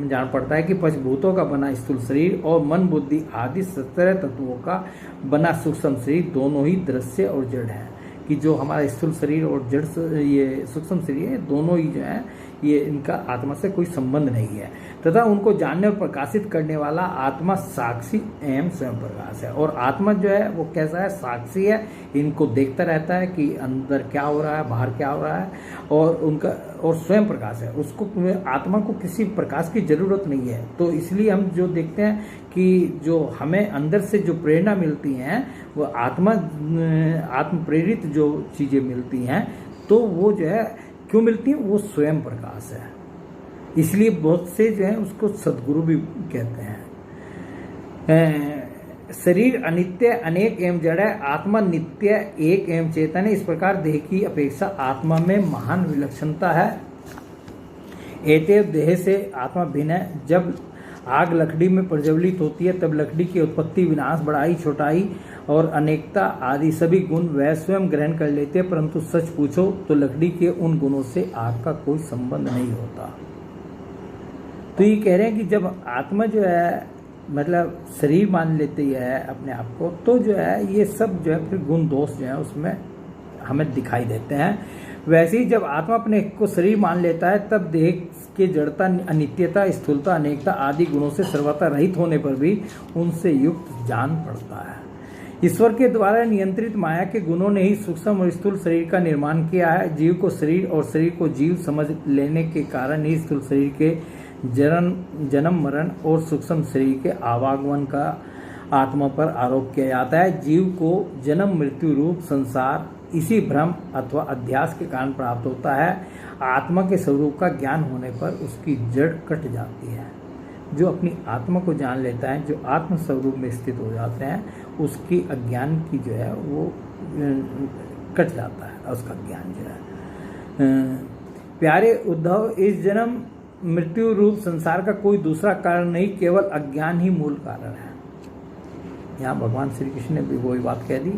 जान पड़ता है कि पंचभूतों का बना स्थूल शरीर और मन, बुद्धि आदि 17 तत्वों का बना सूक्ष्म शरीर दोनों ही दृश्य और जड़ है। कि जो हमारा स्थूल शरीर और जड़ ये सूक्ष्म शरीर है, दोनों ही जो है ये इनका आत्मा से कोई संबंध नहीं है, तथा उनको जानने और प्रकाशित करने वाला आत्मा साक्षी एवं स्वयं प्रकाश है। और आत्मा जो है वो कैसा है, साक्षी है, इनको देखता रहता है कि अंदर क्या हो रहा है, बाहर क्या हो रहा है, और उनका और स्वयं प्रकाश है, उसको आत्मा को किसी प्रकाश की जरूरत नहीं है। तो इसलिए हम जो देखते हैं कि जो हमें अंदर से जो प्रेरणा मिलती हैं वो आत्म प्रेरित जो चीज़ें मिलती हैं, तो वो जो है क्यों मिलती है, वो स्वयं प्रकाश है। इसलिए बहुत से जो है उसको सद्गुरु भी कहते हैं। शरीर अनित्य, अनेक एवं जड़ है, आत्मा नित्य, एक एवं चेतन है। इस प्रकार देह की अपेक्षा आत्मा में महान विलक्षणता है। एतव देह से आत्मा भिन्न है। जब आग लकड़ी में प्रज्वलित होती है तब लकड़ी की उत्पत्ति, विनाश, बड़ाई, छोटाई और अनेकता आदि सभी गुण वह स्वयं ग्रहण कर लेते हैं, परंतु सच पूछो तो लकड़ी के उन गुणों से आग का कोई संबंध नहीं होता। तो ये कह रहे हैं कि जब आत्मा जो है मतलब शरीर मान लेती है अपने आप को, तो जो है ये सब जो है फिर गुण दोष जो है उसमें हमें दिखाई देते हैं। वैसे ही जब आत्मा अपने को शरीर मान लेता है, तब देह के जड़ता, अनित्यता, स्थूलता, अनेकता आदि गुणों से सर्वथा रहित होने पर भी उनसे युक्त जान पड़ता है। ईश्वर के द्वारा नियंत्रित माया के गुणों ने ही सूक्ष्म और स्थूल शरीर का निर्माण किया है। जीव को शरीर और शरीर को जीव समझ लेने के कारण ही स्थूल शरीर के जन्म मरण और सूक्ष्म शरीर के आवागमन का आत्मा पर आरोप किया जाता है। जीव को जन्म मृत्यु रूप संसार इसी भ्रम अथवा अध्यास के कारण प्राप्त होता है। आत्मा के स्वरूप का ज्ञान होने पर उसकी जड़ कट जाती है। जो अपनी आत्मा को जान लेता है, जो आत्म स्वरूप में स्थित हो जाते हैं, उसकी अज्ञान की जो है वो कट जाता है, उसका ज्ञान जो है। प्यारे उद्धव, इस जन्म मृत्यु रूप संसार का कोई दूसरा कारण नहीं, केवल अज्ञान ही मूल कारण है। यहाँ भगवान श्री कृष्ण ने भी वही बात कह दी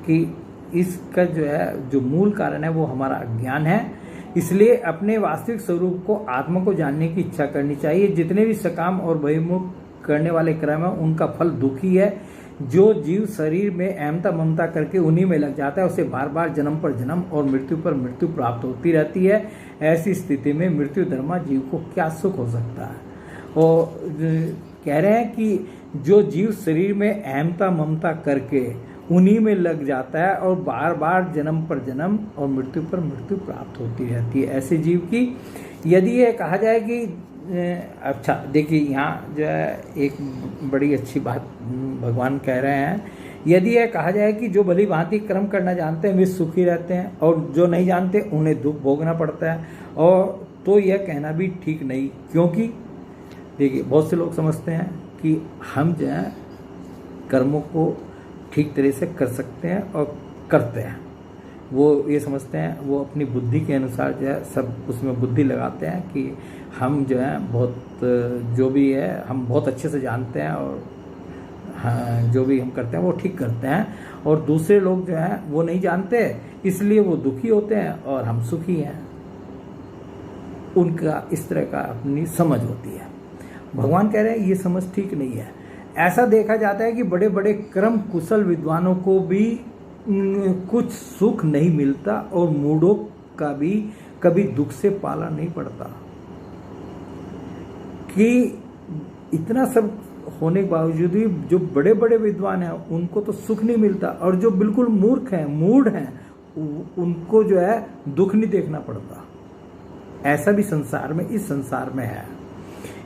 कि इसका जो है जो मूल कारण है वो हमारा अज्ञान है। इसलिए अपने वास्तविक स्वरूप को, आत्मा को जानने की इच्छा करनी चाहिए। जितने भी सकाम और बहिर्मुख करने वाले कर्म है उनका फल दुखी है। जो जीव शरीर में अहमता ममता करके उन्हीं में लग जाता है, उसे बार बार जन्म पर जन्म और मृत्यु पर मृत्यु प्राप्त होती रहती है। ऐसी स्थिति में मृत्यु धर्मा जीव को क्या सुख हो सकता है। और कह रहे हैं कि जो जीव शरीर में अहमता ममता करके उन्हीं में लग जाता है और बार बार जन्म पर जन्म और मृत्यु पर मृत्यु प्राप्त होती रहती है, ऐसे जीव की यदि ये कहा जाए कि अच्छा देखिए, यहाँ जो है एक बड़ी अच्छी बात भगवान कह रहे हैं। यदि यह कहा जाए कि जो भली भांति कर्म करना जानते हैं वे सुखी रहते हैं और जो नहीं जानते उन्हें दुख भोगना पड़ता है, और तो यह कहना भी ठीक नहीं। क्योंकि देखिए, बहुत से लोग समझते हैं कि हम जो है कर्मों को ठीक तरह से कर सकते हैं और करते हैं। वो ये समझते हैं, वो अपनी बुद्धि के अनुसार जो है सब उसमें बुद्धि लगाते हैं कि हम जो है बहुत जो भी है हम बहुत अच्छे से जानते हैं और हाँ, जो भी हम करते हैं वो ठीक करते हैं। और दूसरे लोग जो हैं वो नहीं जानते, इसलिए वो दुखी होते हैं और हम सुखी हैं। उनका इस तरह का अपनी समझ होती है। भगवान कह रहे हैं ये समझ ठीक नहीं है। ऐसा देखा जाता है कि बड़े बड़े कर्म कुशल विद्वानों को भी कुछ सुख नहीं मिलता और मूढ़ों का भी कभी दुख से पाला नहीं पड़ता। कि इतना सब होने के बावजूद भी जो बड़े बड़े विद्वान हैं उनको तो सुख नहीं मिलता, और जो बिल्कुल मूर्ख हैं, मूढ़ हैं, उनको जो है दुख नहीं देखना पड़ता। ऐसा भी संसार में, इस संसार में है।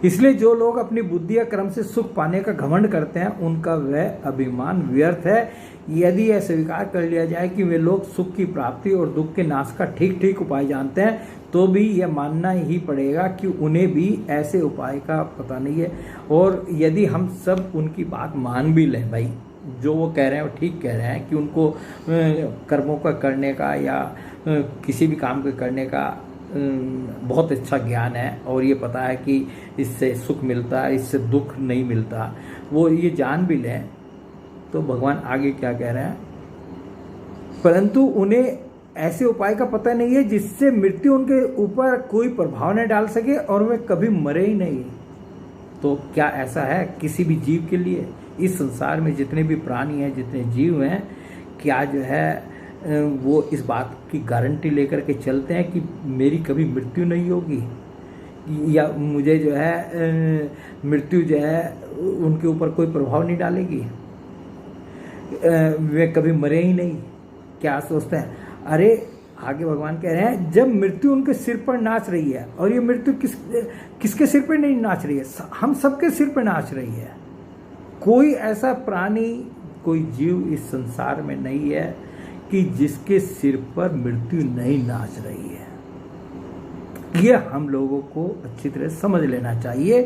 इसलिए जो लोग अपनी बुद्धि या कर्म से सुख पाने का घमंड करते हैं उनका वह अभिमान व्यर्थ है। यदि यह स्वीकार कर लिया जाए कि वे लोग सुख की प्राप्ति और दुख के नाश का ठीक ठीक उपाय जानते हैं, तो भी यह मानना ही पड़ेगा कि उन्हें भी ऐसे उपाय का पता नहीं है। और यदि हम सब उनकी बात मान भी लें, भाई जो वो कह रहे हैं वो ठीक कह रहे हैं कि उनको कर्मों का करने का या किसी भी काम के करने का बहुत अच्छा ज्ञान है और ये पता है कि इससे सुख मिलता है, इससे दुख नहीं मिलता, वो ये जान भी लें, तो भगवान आगे क्या कह रहे हैं, परंतु उन्हें ऐसे उपाय का पता नहीं है जिससे मृत्यु उनके ऊपर कोई प्रभाव न डाल सके और वे कभी मरे ही नहीं। तो क्या ऐसा है किसी भी जीव के लिए? इस संसार में जितने भी प्राणी हैं, जितने जीव हैं, क्या जो है वो इस बात की गारंटी लेकर के चलते हैं कि मेरी कभी मृत्यु नहीं होगी, या मुझे जो है मृत्यु जो है उनके ऊपर कोई प्रभाव नहीं डालेगी, वे कभी मरे ही नहीं? क्या सोचते हैं? अरे आगे भगवान कह रहे हैं, जब मृत्यु उनके सिर पर नाच रही है, और ये मृत्यु किसके सिर पर नहीं नाच रही है? हम सबके सिर पर नाच रही है। कोई ऐसा प्राणी, कोई जीव इस संसार में नहीं है कि जिसके सिर पर मृत्यु नहीं नाच रही है। ये हम लोगों को अच्छी तरह समझ लेना चाहिए।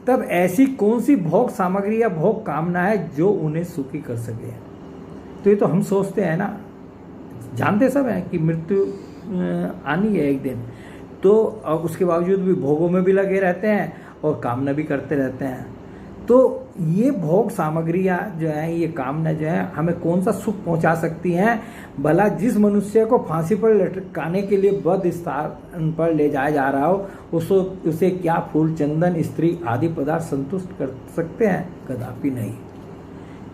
तब ऐसी कौन सी भोग सामग्री या भोग कामना है जो उन्हें सुखी कर सके? तो ये तो हम सोचते हैं ना, जानते सब हैं कि मृत्यु आनी है एक दिन, तो उसके बावजूद भी भोगों में भी लगे रहते हैं और कामना भी करते रहते हैं। तो ये भोग सामग्रियाँ जो है, ये कामना जो है, हमें कौन सा सुख पहुंचा सकती हैं? भला जिस मनुष्य को फांसी पर लटकाने के लिए बद्ध स्थान पर ले जाया जा रहा हो, उसे क्या फूल, चंदन, स्त्री आदि पदार्थ संतुष्ट कर सकते हैं? कदापि नहीं।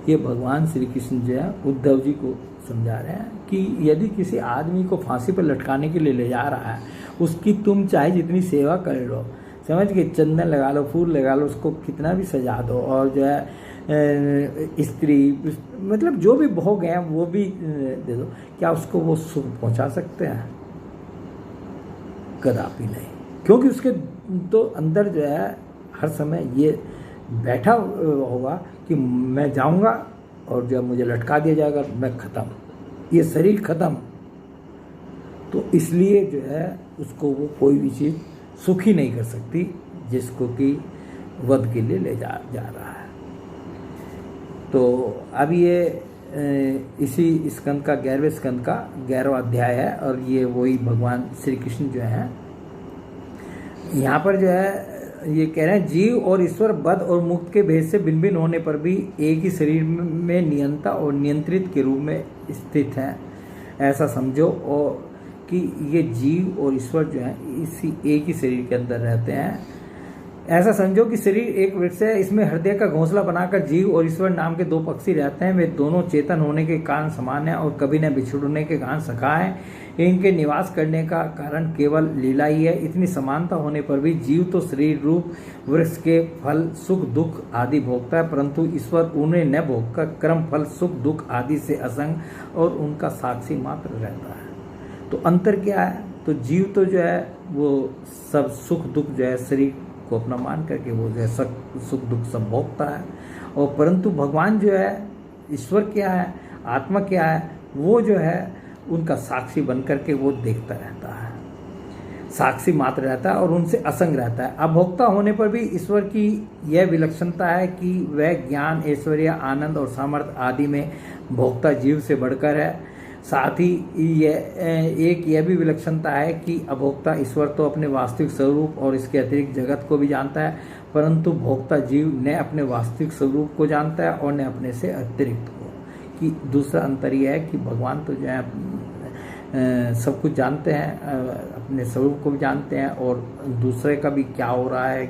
ये भगवान श्री कृष्ण जो है उद्धव जी को समझा रहे हैं कि यदि किसी आदमी को फांसी पर लटकाने के लिए ले जा रहा है, उसकी तुम चाहे जितनी सेवा कर लो, समझ के चंदन लगा लो, फूल लगा लो, उसको कितना भी सजा दो, और जो है स्त्री, मतलब जो भी भोग हैं वो भी दे दो, क्या उसको वो सुख पहुंचा सकते हैं? कदापि नहीं। क्योंकि उसके तो अंदर जो है हर समय ये बैठा होगा कि मैं जाऊंगा और जब मुझे लटका दिया जाएगा मैं खत्म, ये शरीर खत्म। तो इसलिए जो है उसको वो कोई भी चीज़ सुखी नहीं कर सकती जिसको कि वध के लिए ले जा रहा है। तो अब ये इसी स्कंद का 11वें स्कंद का 11वां अध्याय है, और ये वही भगवान श्री कृष्ण जो है यहाँ पर जो है ये कह रहे हैं, जीव और ईश्वर बद्ध और मुक्त के भेद से भिन्न भिन्न होने पर भी एक ही शरीर में नियंता और नियंत्रित के रूप में स्थित हैं। ऐसा समझो और कि ये जीव और ईश्वर जो है इसी एक ही शरीर के अंदर रहते हैं। ऐसा समझो कि शरीर एक वृक्ष है, इसमें हृदय का घोंसला बनाकर जीव और ईश्वर नाम के दो पक्षी रहते हैं। वे दोनों चेतन होने के कारण समान हैं और कभी न बिछुड़ने के कारण सखा हैं। इनके निवास करने का कारण केवल लीला ही है। इतनी समानता होने पर भी जीव तो शरीर रूप वृक्ष के फल, सुख, दुख आदि भोगता है, परंतु ईश्वर उन्हें न भोगकर क्रम फल, सुख, दुख आदि से असंग और उनका साक्षी मात्र रहता है। तो अंतर क्या है? तो जीव तो जो है वो सब सुख दुख जो है शरीर को अपना मान करके वो जो है सुख दुख सब भोगता है, और परंतु भगवान जो है, ईश्वर क्या है, आत्मा क्या है, वो जो है उनका साक्षी बन करके वो देखता रहता है, साक्षी मात्र रहता है और उनसे असंग रहता है। अभोक्ता होने पर भी ईश्वर की यह विलक्षणता है कि वह ज्ञान, ऐश्वर्य, आनंद और सामर्थ्य आदि में भोक्ता जीव से बढ़कर है। साथ ही यह भी विलक्षणता है कि अभोक्ता ईश्वर तो अपने वास्तविक स्वरूप और इसके अतिरिक्त जगत को भी जानता है, परंतु भोक्ता जीव न अपने वास्तविक स्वरूप को जानता है और न अपने से अतिरिक्त को। कि दूसरा अंतर यह है कि भगवान तो जो है सब कुछ जानते हैं, अपने स्वरूप को भी जानते हैं और दूसरे का भी क्या हो रहा है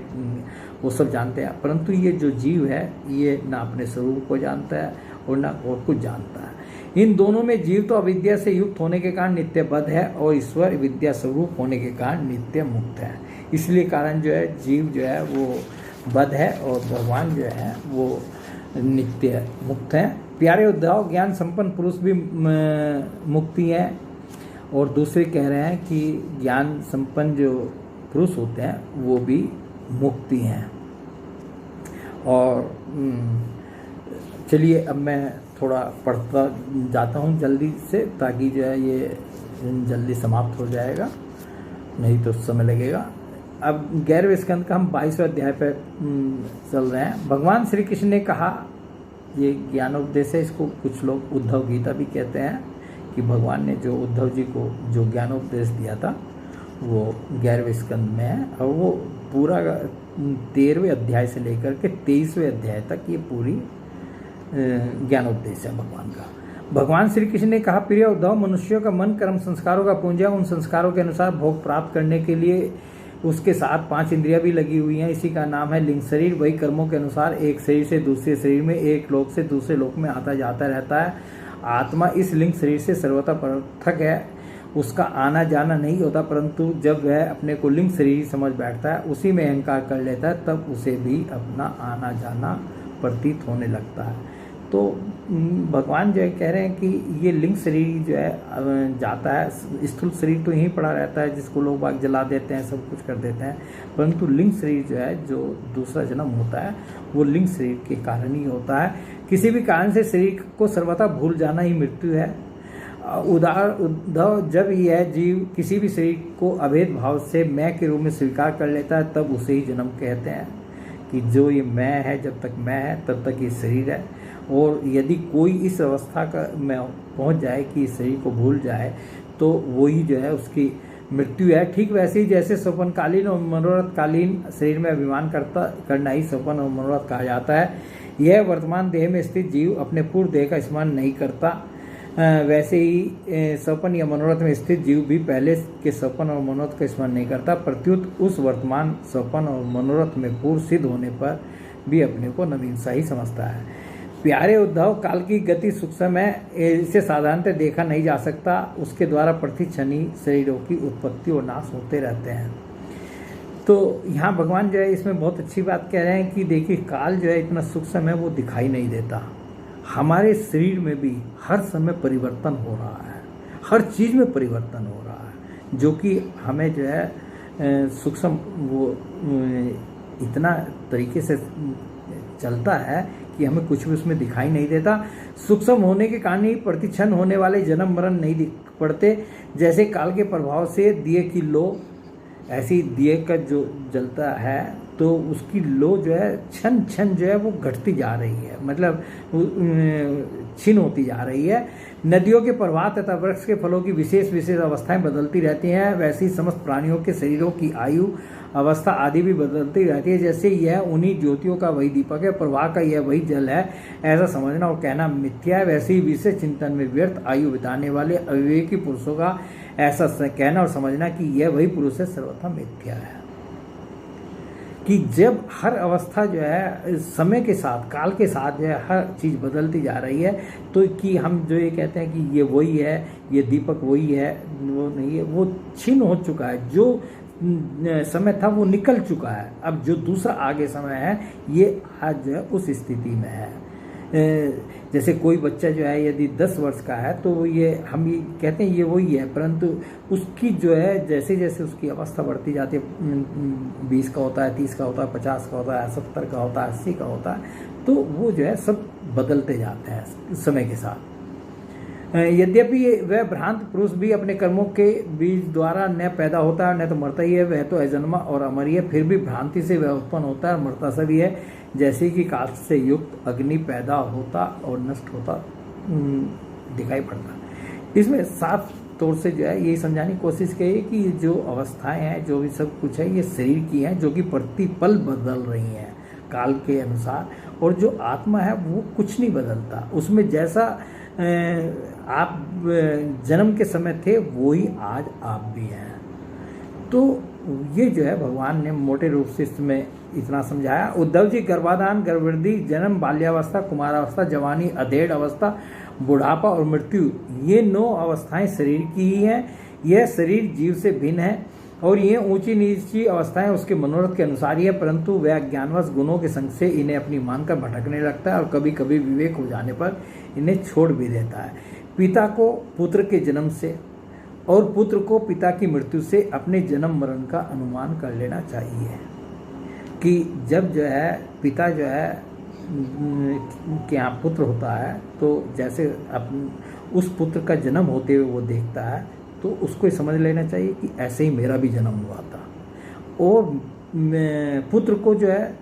वो सब जानते हैं, परंतु ये जो जीव है ये ना अपने स्वरूप को जानता है और ना और कुछ जानता है। इन दोनों में जीव तो अविद्या से युक्त होने के कारण नित्य बद्ध है और ईश्वर विद्या स्वरूप होने के कारण नित्य मुक्त है। इसलिए कारण जो है जीव जो है वो बद्ध है और भगवान जो है वो नित्य मुक्त है। प्यारे उद्धव, ज्ञान संपन्न पुरुष भी मुक्ति है, और दूसरे कह रहे हैं कि ज्ञान संपन्न जो पुरुष होते हैं वो भी मुक्ति हैं। और चलिए अब मैं थोड़ा पढ़ता जाता हूँ जल्दी से, ताकि जो है ये जल्दी समाप्त हो जाएगा, नहीं तो समय लगेगा। अब 11वें स्कंद का हम 22वें अध्याय पर चल रहे हैं। भगवान श्री कृष्ण ने कहा, ये ज्ञानोपदेश है, इसको कुछ लोग उद्धव गीता भी कहते हैं, कि भगवान ने जो उद्धव जी को जो ज्ञानोपदेश दिया था वो 11वें स्कंद में है, और वो पूरा 13वें अध्याय से लेकर के 23वें अध्याय तक ये पूरी ज्ञानोपदेश है भगवान का। भगवान श्री कृष्ण ने कहा, प्रिय उद्धव, मनुष्यों का मन कर्म संस्कारों का पुंज है। उन संस्कारों के अनुसार भोग प्राप्त करने के लिए उसके साथ 5 इंद्रियां भी लगी हुई हैं। इसी का नाम है लिंग शरीर। वही कर्मों के अनुसार एक शरीर से दूसरे शरीर में, एक लोक से दूसरे लोक में आता जाता रहता है। आत्मा इस लिंग शरीर से सर्वथा पृथक है, उसका आना जाना नहीं होता, परंतु जब वह अपने को लिंग शरीर समझ बैठता है, उसी में अहंकार कर लेता है, तब उसे भी अपना आना जाना प्रतीत होने लगता है। तो भगवान जो है कह रहे हैं कि ये लिंग शरीर जो है जाता है, स्थूल शरीर तो यहीं पड़ा रहता है, जिसको लोग बाग जला देते हैं, सब कुछ कर देते हैं, परंतु लिंग शरीर जो है, जो दूसरा जन्म होता है, वो लिंग शरीर के कारण ही होता है। किसी भी कारण से शरीर को सर्वथा भूल जाना ही मृत्यु है। उद्धव, जब यह जीव किसी भी शरीर को अभेद भाव से मैं के रूप में स्वीकार कर लेता है, तब उसे ही जन्म कहते हैं। कि जो ये मैं है, जब तक मैं है तब तक ये शरीर है, और यदि कोई इस अवस्था का में पहुंच जाए कि शरीर को भूल जाए, तो वही जो है उसकी मृत्यु है। ठीक वैसे ही जैसे स्वप्नकालीन और मनोरथकालीन शरीर में अभिमान करना ही स्वप्न और मनोरथ कहा जाता है। यह वर्तमान देह में स्थित जीव अपने पूर्व देह का स्मरण नहीं करता, वैसे ही स्वप्न या मनोरथ में स्थित जीव भी पहले के स्वप्न और मनोरथ का स्मरण नहीं करता, प्रत्युत उस वर्तमान स्वप्न और मनोरथ में पूर्व सिद्ध होने पर भी अपने को नवीन सा ही समझता है। प्यारे उद्धव, काल की गति सूक्ष्म है, इसे साधारणतः देखा नहीं जा सकता। उसके द्वारा प्रति क्षण ही शरीरों की उत्पत्ति और नाश होते रहते हैं। तो यहाँ भगवान जो है इसमें बहुत अच्छी बात कह रहे हैं कि देखिए, काल जो है इतना सूक्ष्म है, वो दिखाई नहीं देता। हमारे शरीर में भी हर समय परिवर्तन हो रहा है, हर चीज़ में परिवर्तन हो रहा है, जो कि हमें जो है सूक्ष्म वो इतना तरीके से चलता है कि हमें कुछ भी उसमें दिखाई नहीं देता। सूक्ष्म होने के कारण ही प्रतिक्षण होने वाले जन्म मरण नहीं दिख पड़ते। जैसे काल के प्रभाव से दिए की लो, ऐसी दिए का जो जलता है तो उसकी लो जो है क्षण क्षण जो है वो घटती जा रही है, मतलब क्षीण होती जा रही है। नदियों के प्रवाह तथा वृक्ष के फलों की विशेष विशेष अवस्थाएं बदलती रहती हैं, वैसे ही समस्त प्राणियों के शरीरों की आयु अवस्था आदि भी बदलती रहती है। जैसे यह उन्हीं ज्योतियों का वही दीपक है, प्रवाह का यह वही जल है, ऐसा समझना और कहना मिथ्या है। वैसे ही विशेष चिंतन में व्यर्थ आयु बिताने वाले अविवेकी पुरुषों का ऐसा कहना और समझना कि यह वही पुरुष है, सर्वथा मिथ्या है। कि जब हर अवस्था जो है समय के साथ, काल के साथ जो है हर चीज़ बदलती जा रही है, तो कि हम जो ये कहते हैं कि ये वही है, ये दीपक वही है, वो नहीं है, वो क्षीण हो चुका है। जो समय था वो निकल चुका है। अब जो दूसरा आगे समय है ये आज जो है उस स्थिति में है। जैसे कोई बच्चा जो है यदि 10 वर्ष का है तो ये हम ये कहते हैं ये वही है, परंतु उसकी जो है जैसे जैसे उसकी अवस्था बढ़ती जाती है, 20 का होता है, 30 का होता है, 50 का होता है, 70 का होता है, 80 का होता है, तो वो जो है सब बदलते जाते हैं समय के साथ। यद्यपि वह भ्रांत पुरुष भी अपने कर्मों के बीज द्वारा न पैदा होता है न तो मरता ही है, वह तो अजन्मा और अमर ही है, फिर भी भ्रांति से वह उत्पन्न होता है और मरता सा भी है। जैसे कि काल से युक्त अग्नि पैदा होता और नष्ट होता दिखाई पड़ता। इसमें साफ तौर से जो है यही समझाने की कोशिश की है कि जो अवस्थाएं हैं, जो भी सब कुछ है, ये शरीर की हैं, जो कि प्रतिपल बदल रही हैं काल के अनुसार, और जो आत्मा है वो कुछ नहीं बदलता। उसमें जैसा आप जन्म के समय थे वो ही आज आप भी हैं। तो ये जो है भगवान ने मोटे रूप से इसमें इतना समझाया। उद्धव जी, गर्भाधान, गर्भवृद्धि, जन्म, बाल्यावस्था, कुमारावस्था, जवानी, अधेड़ अवस्था, बुढ़ापा और मृत्यु, ये 9 अवस्थाएं शरीर की ही हैं। यह शरीर जीव से भिन्न है और ये ऊंची नीची अवस्थाएं उसके मनोरथ के अनुसार ही है, परंतु वह ज्ञानवश गुणों के संग से इन्हें अपनी मानकर भटकने लगता है और कभी कभी विवेक हो जाने पर इन्हें छोड़ भी देता है। पिता को पुत्र के जन्म से और पुत्र को पिता की मृत्यु से अपने जन्म मरण का अनुमान कर लेना चाहिए कि जब जो है पिता जो है के यहाँ पुत्र होता है तो जैसे उस पुत्र का जन्म होते हुए वो देखता है तो उसको समझ लेना चाहिए कि ऐसे ही मेरा भी जन्म हुआ था। और पुत्र को जो है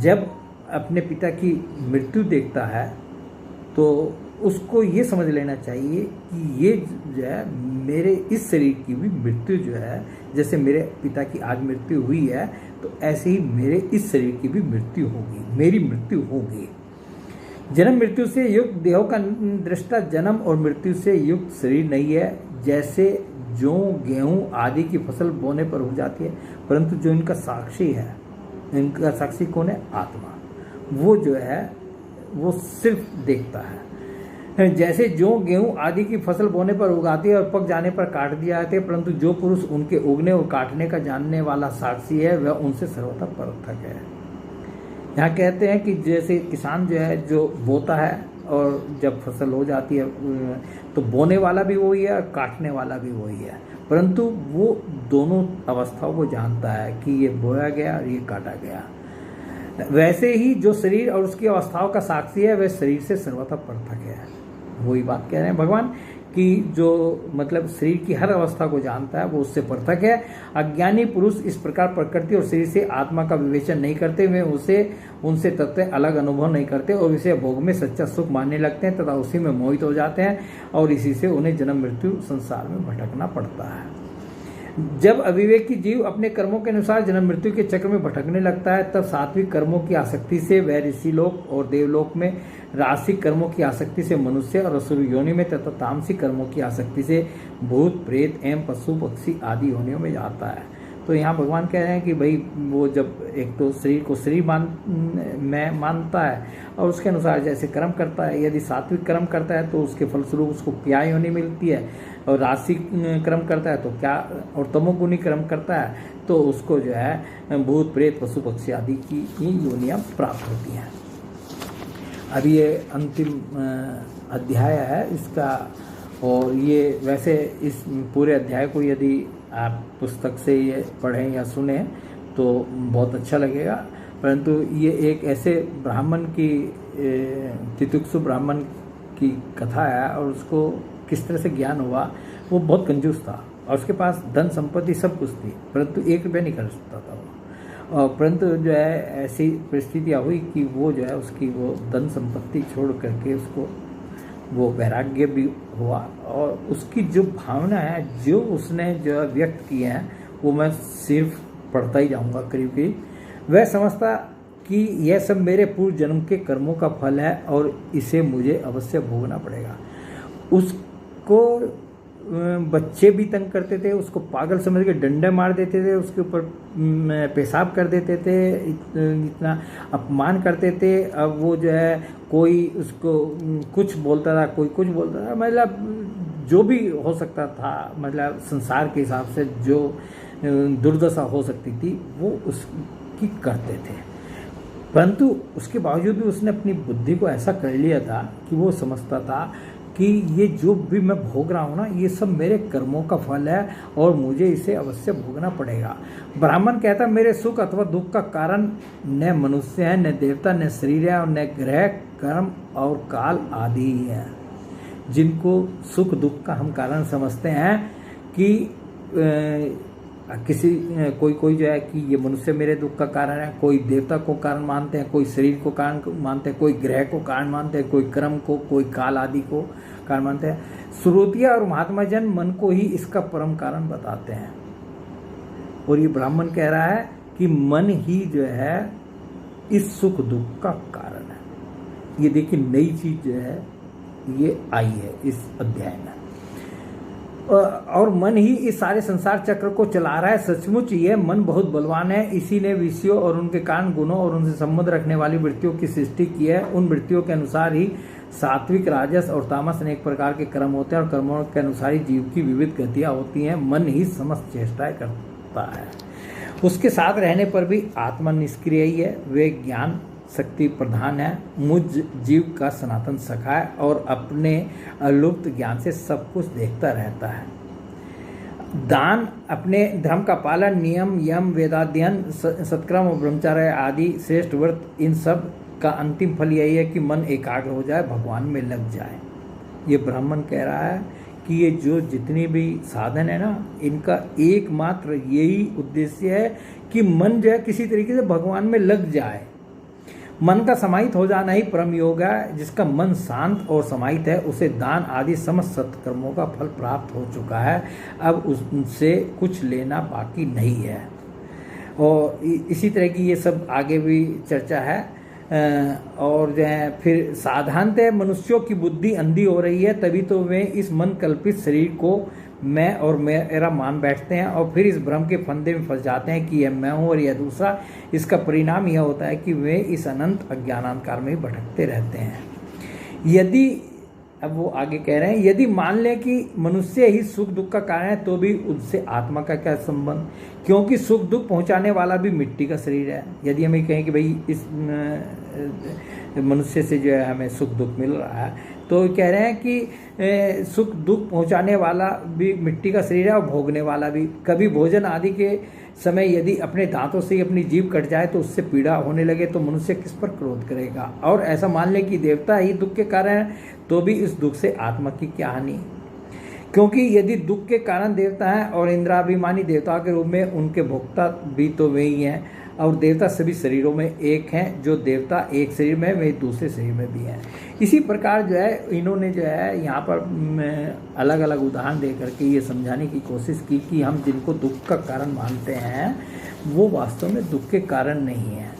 जब अपने पिता की मृत्यु देखता है तो उसको ये समझ लेना चाहिए कि ये जो है मेरे इस शरीर की भी मृत्यु जो है, जैसे मेरे पिता की आज मृत्यु हुई है तो ऐसे ही मेरे इस शरीर की भी मृत्यु होगी, मेरी मृत्यु होगी। जन्म मृत्यु से युक्त देहों का दृष्टा जन्म और मृत्यु से युक्त शरीर नहीं है। जैसे जौ, गेहूं आदि की फसल बोने पर हो जाती है, परंतु जो इनका साक्षी है, इनका साक्षी कौन है? आत्मा। वो जो है वो सिर्फ देखता है। जैसे जो गेहूं आदि की फसल बोने पर उगाती है और पक जाने पर काट दिया जाते हैं, परंतु जो पुरुष उनके उगने और काटने का जानने वाला साक्षी है वह उनसे सर्वथा पृथक है। यहाँ कहते हैं कि जैसे किसान जो है जो बोता है और जब फसल हो जाती है तो बोने वाला भी वही है और काटने वाला भी वही है, परंतु वो दोनों अवस्थाओं को जानता है कि ये बोया गया और ये काटा गया। वैसे ही जो शरीर और उसकी अवस्थाओं का साक्षी है वह शरीर से सर्वथा पृथक है। वही बात कह रहे हैं भगवान कि जो मतलब शरीर की हर अवस्था को जानता है वो उससे पृथक है। अज्ञानी पुरुष इस प्रकार प्रकृति और शरीर से आत्मा का विवेचन नहीं करते, वे उनसे तत्व अलग अनुभव नहीं करते और इसे भोग में सच्चा सुख मानने लगते हैं तथा उसी में मोहित हो जाते हैं और इसी से उन्हें जन्म मृत्यु संसार में भटकना पड़ता है। जब अविवेकी जीव अपने कर्मों के अनुसार जन्म मृत्यु के चक्र में भटकने लगता है, तब सात्विक कर्मों की आसक्ति से वह ऋषि लोक और देवलोक में, राजसिक कर्मों की आसक्ति से मनुष्य और असुर योनि में, तथा तामसिक कर्मों की आसक्ति से भूत प्रेत एवं पशु पक्षी आदि योनियों में जाता है। तो यहाँ भगवान कह रहे हैं कि भाई वो जब एक तो शरीर को शरीर मानता है और उसके अनुसार जैसे कर्म करता है, यदि सात्विक कर्म करता है तो उसके फलस्वरूप उसको क्या योनि मिलती है, और राजसिक कर्म करता है तो क्या, और तमोगुणी कर्म करता है तो उसको जो है भूत प्रेत पशु पक्षी आदि की योनियाँ प्राप्त होती हैं। अब ये अंतिम अध्याय है इसका, और ये वैसे इस पूरे अध्याय को यदि आप पुस्तक से ये पढ़ें या सुने तो बहुत अच्छा लगेगा, परंतु ये एक ऐसे ब्राह्मण की तितिक्षु ब्राह्मण की कथा है, और उसको किस तरह से ज्ञान हुआ। वो बहुत कंजूस था और उसके पास धन संपत्ति सब कुछ थी, परंतु 1 रुपया नहीं खर्च सकता था वो। और परंतु जो है ऐसी परिस्थितियाँ हुई कि वो जो है उसकी वो धन संपत्ति छोड़ करके उसको वो वैराग्य भी हुआ, और उसकी जो भावना है जो उसने जो व्यक्त की है वो मैं सिर्फ पढ़ता ही जाऊंगा करीब करीब। वह समझता कि यह सब मेरे पूर्व जन्म के कर्मों का फल है और इसे मुझे अवश्य भोगना पड़ेगा। उसको बच्चे भी तंग करते थे, उसको पागल समझ के डंडे मार देते थे, उसके ऊपर पेशाब कर देते थे, इतना अपमान करते थे। अब वो जो है कोई उसको कुछ बोलता था, कोई कुछ बोलता था, मतलब जो भी हो सकता था, मतलब संसार के हिसाब से जो दुर्दशा हो सकती थी वो उसकी करते थे। परंतु उसके बावजूद भी उसने अपनी बुद्धि को ऐसा कर लिया था कि वो समझता था कि ये जो भी मैं भोग रहा हूँ ना, ये सब मेरे कर्मों का फल है और मुझे इसे अवश्य भोगना पड़ेगा। ब्राह्मण कहता मेरे सुख अथवा दुख का कारण न मनुष्य है, न देवता, न शरीर है, और न ग्रह कर्म और काल आदि ही है। जिनको सुख दुख का हम कारण समझते हैं कि कोई जो है कि ये मनुष्य मेरे दुख का कारण है, कोई देवता को कारण मानते हैं, कोई शरीर को कारण मानते हैं, कोई ग्रह को कारण मानते हैं, कोई कर्म को, कोई काल आदि को कारण मानते हैं। श्रोतिया और महात्मा जन मन को ही इसका परम कारण बताते हैं। और ये ब्राह्मण कह रहा है कि मन ही जो है इस सुख दुख का कारण है। ये देखिए नई चीज जो है ये आई है इस अध्याय में, और मन ही इस सारे संसार चक्र को चला रहा है। सचमुच यह मन बहुत बलवान है, इसी ने विषयों और उनके कारण गुणों और उनसे संबंध रखने वाली वृत्तियों की सृष्टि की है। उन वृत्तियों के अनुसार ही सात्विक, राजस और तामस अनेक प्रकार के कर्म होते हैं, और कर्मों के अनुसार ही जीव की विविध गतियां होती हैं। मन ही समस्त चेष्टाएं करता है। उसके साथ रहने पर भी आत्मा निष्क्रिय ही है, वे ज्ञान शक्ति प्रधान है, मुझ जीव का सनातन सखा है और अपने अलुप्त ज्ञान से सब कुछ देखता रहता है। दान, अपने धर्म का पालन, नियम, यम, वेदाध्ययन, सत्कर्म और ब्रह्मचर्य आदि श्रेष्ठ व्रत, इन सब का अंतिम फल यही है कि मन एकाग्र हो जाए, भगवान में लग जाए। ये ब्राह्मण कह रहा है कि ये जो जितनी भी साधन है ना, इनका एकमात्र यही उद्देश्य है कि मन जो है किसी तरीके से भगवान में लग जाए। मन का समाहित हो जाना ही परम योग है। जिसका मन शांत और समाहित है उसे दान आदि समस्त सत्कर्मों का फल प्राप्त हो चुका है, अब उनसे कुछ लेना बाकी नहीं है। और इसी तरह की ये सब आगे भी चर्चा है। और जो है फिर साधारणतः मनुष्यों की बुद्धि अंधी हो रही है, तभी तो वे इस मन कल्पित शरीर को मैं और मेरा मान बैठते हैं, और फिर इस भ्रम के फंदे में फंस जाते हैं कि यह मैं हूँ और यह दूसरा। इसका परिणाम यह होता है कि वे इस अनंत अज्ञानांधकार में भटकते रहते हैं। यदि, अब वो आगे कह रहे हैं, यदि मान लें कि मनुष्य ही सुख दुख का कारण है, तो भी उससे आत्मा का क्या संबंध, क्योंकि सुख दुख पहुंचाने वाला भी मिट्टी का शरीर है। यदि हम ये कहें कि भाई इस मनुष्य से जो है हमें सुख दुख मिल रहा है, तो कह रहे हैं कि सुख दुख पहुंचाने वाला भी मिट्टी का शरीर है और भोगने वाला भी। कभी भोजन आदि के समय यदि अपने दांतों से ही अपनी जीभ कट जाए तो उससे पीड़ा होने लगे तो मनुष्य किस पर क्रोध करेगा। और ऐसा मान ले कि देवता ही दुख के कारण है, तो भी इस दुख से आत्मा की क्या हानि, क्योंकि यदि दुख के कारण देवता है और इंद्राभिमानी देवता के रूप में उनके भोक्ता भी तो वे ही हैं, और देवता सभी शरीरों में एक हैं। जो देवता एक शरीर में वे दूसरे शरीर में भी हैं। इसी प्रकार जो है इन्होंने जो है यहाँ पर अलग अलग उदाहरण दे करके ये समझाने की कोशिश की कि हम जिनको दुख का कारण मानते हैं वो वास्तव में दुख के कारण नहीं है।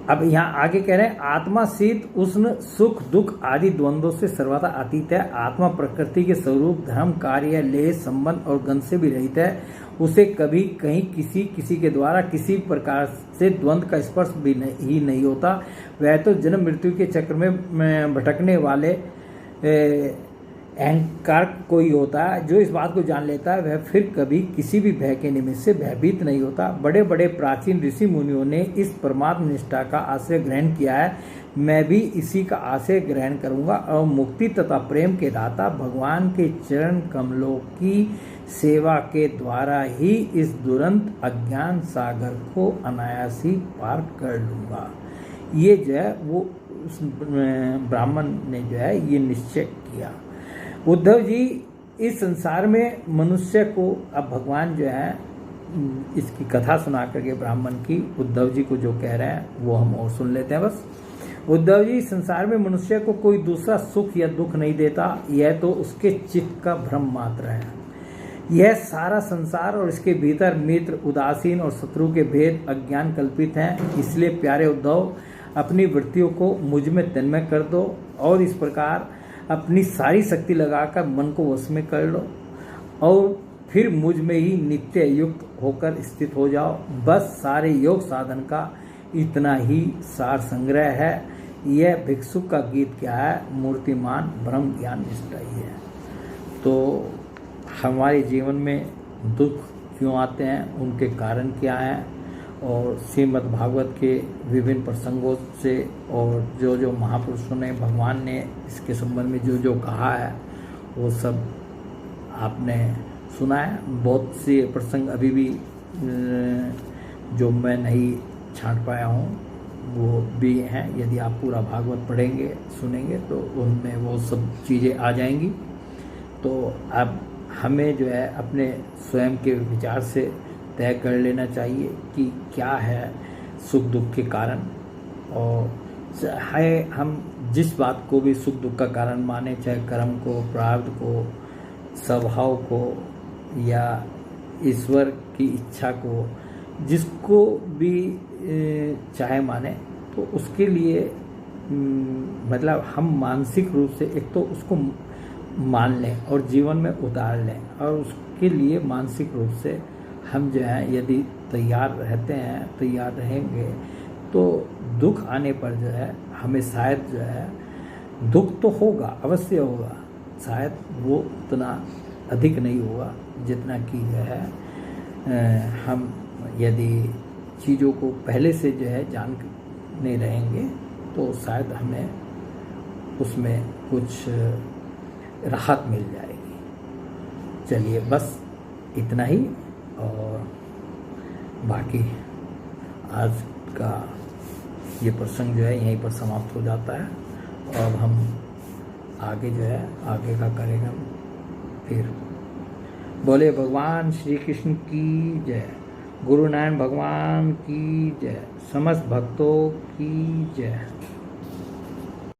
अब यहाँ आगे कह रहे हैं, आत्मा शीत उष्ण सुख दुख आदि द्वंद्वों से सर्वथा अतीत है। आत्मा प्रकृति के स्वरूप धर्म कार्य लेह संबंध और गंध से भी रहित है। उसे कभी कहीं किसी के द्वारा किसी प्रकार से द्वंद्व का स्पर्श भी नहीं होता। वह तो जन्म मृत्यु के चक्र में भटकने वाले अहंकार कोई होता है। जो इस बात को जान लेता है वह फिर कभी किसी भी भय के निमित्त से भयभीत नहीं होता। बड़े बड़े प्राचीन ऋषि मुनियों ने इस परमात्म निष्ठा का आश्रय ग्रहण किया है। मैं भी इसी का आश्रय ग्रहण करूंगा और मुक्ति तथा प्रेम के दाता भगवान के चरण कमलों की सेवा के द्वारा ही इस दुरंत अज्ञान सागर को अनायास ही पार कर लूंगा। ये जो है वो ब्राह्मण ने जो है ये निश्चय किया। उद्धव जी इस संसार में मनुष्य को, अब भगवान जो है इसकी कथा सुना करके ब्राह्मण की उद्धव जी को जो कह रहे हैं वो हम और सुन लेते हैं बस। उद्धव जी, संसार में मनुष्य को कोई दूसरा सुख या दुख नहीं देता, यह तो उसके चित्त का भ्रम मात्र है। यह सारा संसार और इसके भीतर मित्र, उदासीन और शत्रु के भेद अज्ञान कल्पित हैं। इसलिए प्यारे उद्धव, अपनी वृत्तियों को मुझ में तन्मय कर दो और इस प्रकार अपनी सारी शक्ति लगाकर मन को वश में कर लो और फिर मुझ में ही नित्य युक्त होकर स्थित हो जाओ। बस सारे योग साधन का इतना ही सार संग्रह है। यह भिक्षुक का गीत क्या है, मूर्तिमान ब्रह्म ज्ञान निष्ठा ही है। तो हमारे जीवन में दुख क्यों आते हैं, उनके कारण क्या हैं, और श्रीमद् भागवत के विभिन्न प्रसंगों से और जो जो महापुरुषों ने, भगवान ने इसके संबंध में जो जो कहा है वो सब आपने सुना है। बहुत से प्रसंग अभी भी जो मैं नहीं छांट पाया हूँ वो भी हैं। यदि आप पूरा भागवत पढ़ेंगे सुनेंगे तो उनमें वो सब चीज़ें आ जाएंगी। तो अब हमें जो है अपने स्वयं के विचार से तय कर लेना चाहिए कि क्या है सुख दुख के कारण, और चाहे हम जिस बात को भी सुख दुख का कारण माने, चाहे कर्म को, प्रारब्ध को, स्वभाव को या ईश्वर की इच्छा को, जिसको भी चाहे माने, तो उसके लिए मतलब हम मानसिक रूप से एक तो उसको मान लें और जीवन में उतार लें, और उसके लिए मानसिक रूप से हम जो है यदि तैयार रहते हैं, तैयार रहेंगे, तो दुख आने पर जो है हमें शायद जो है दुख तो होगा, अवश्य होगा, शायद वो उतना अधिक नहीं होगा जितना कि जो है हम यदि चीज़ों को पहले से जो है जानने रहेंगे तो शायद हमें उसमें कुछ राहत मिल जाएगी। चलिए बस इतना ही, और बाकी आज का ये प्रसंग जो है यहीं पर समाप्त हो जाता है। और अब हम आगे जो है आगे का करेंगे फिर। बोले भगवान श्री कृष्ण की जय, गुरु नारायण भगवान की जय, समस्त भक्तों की जय।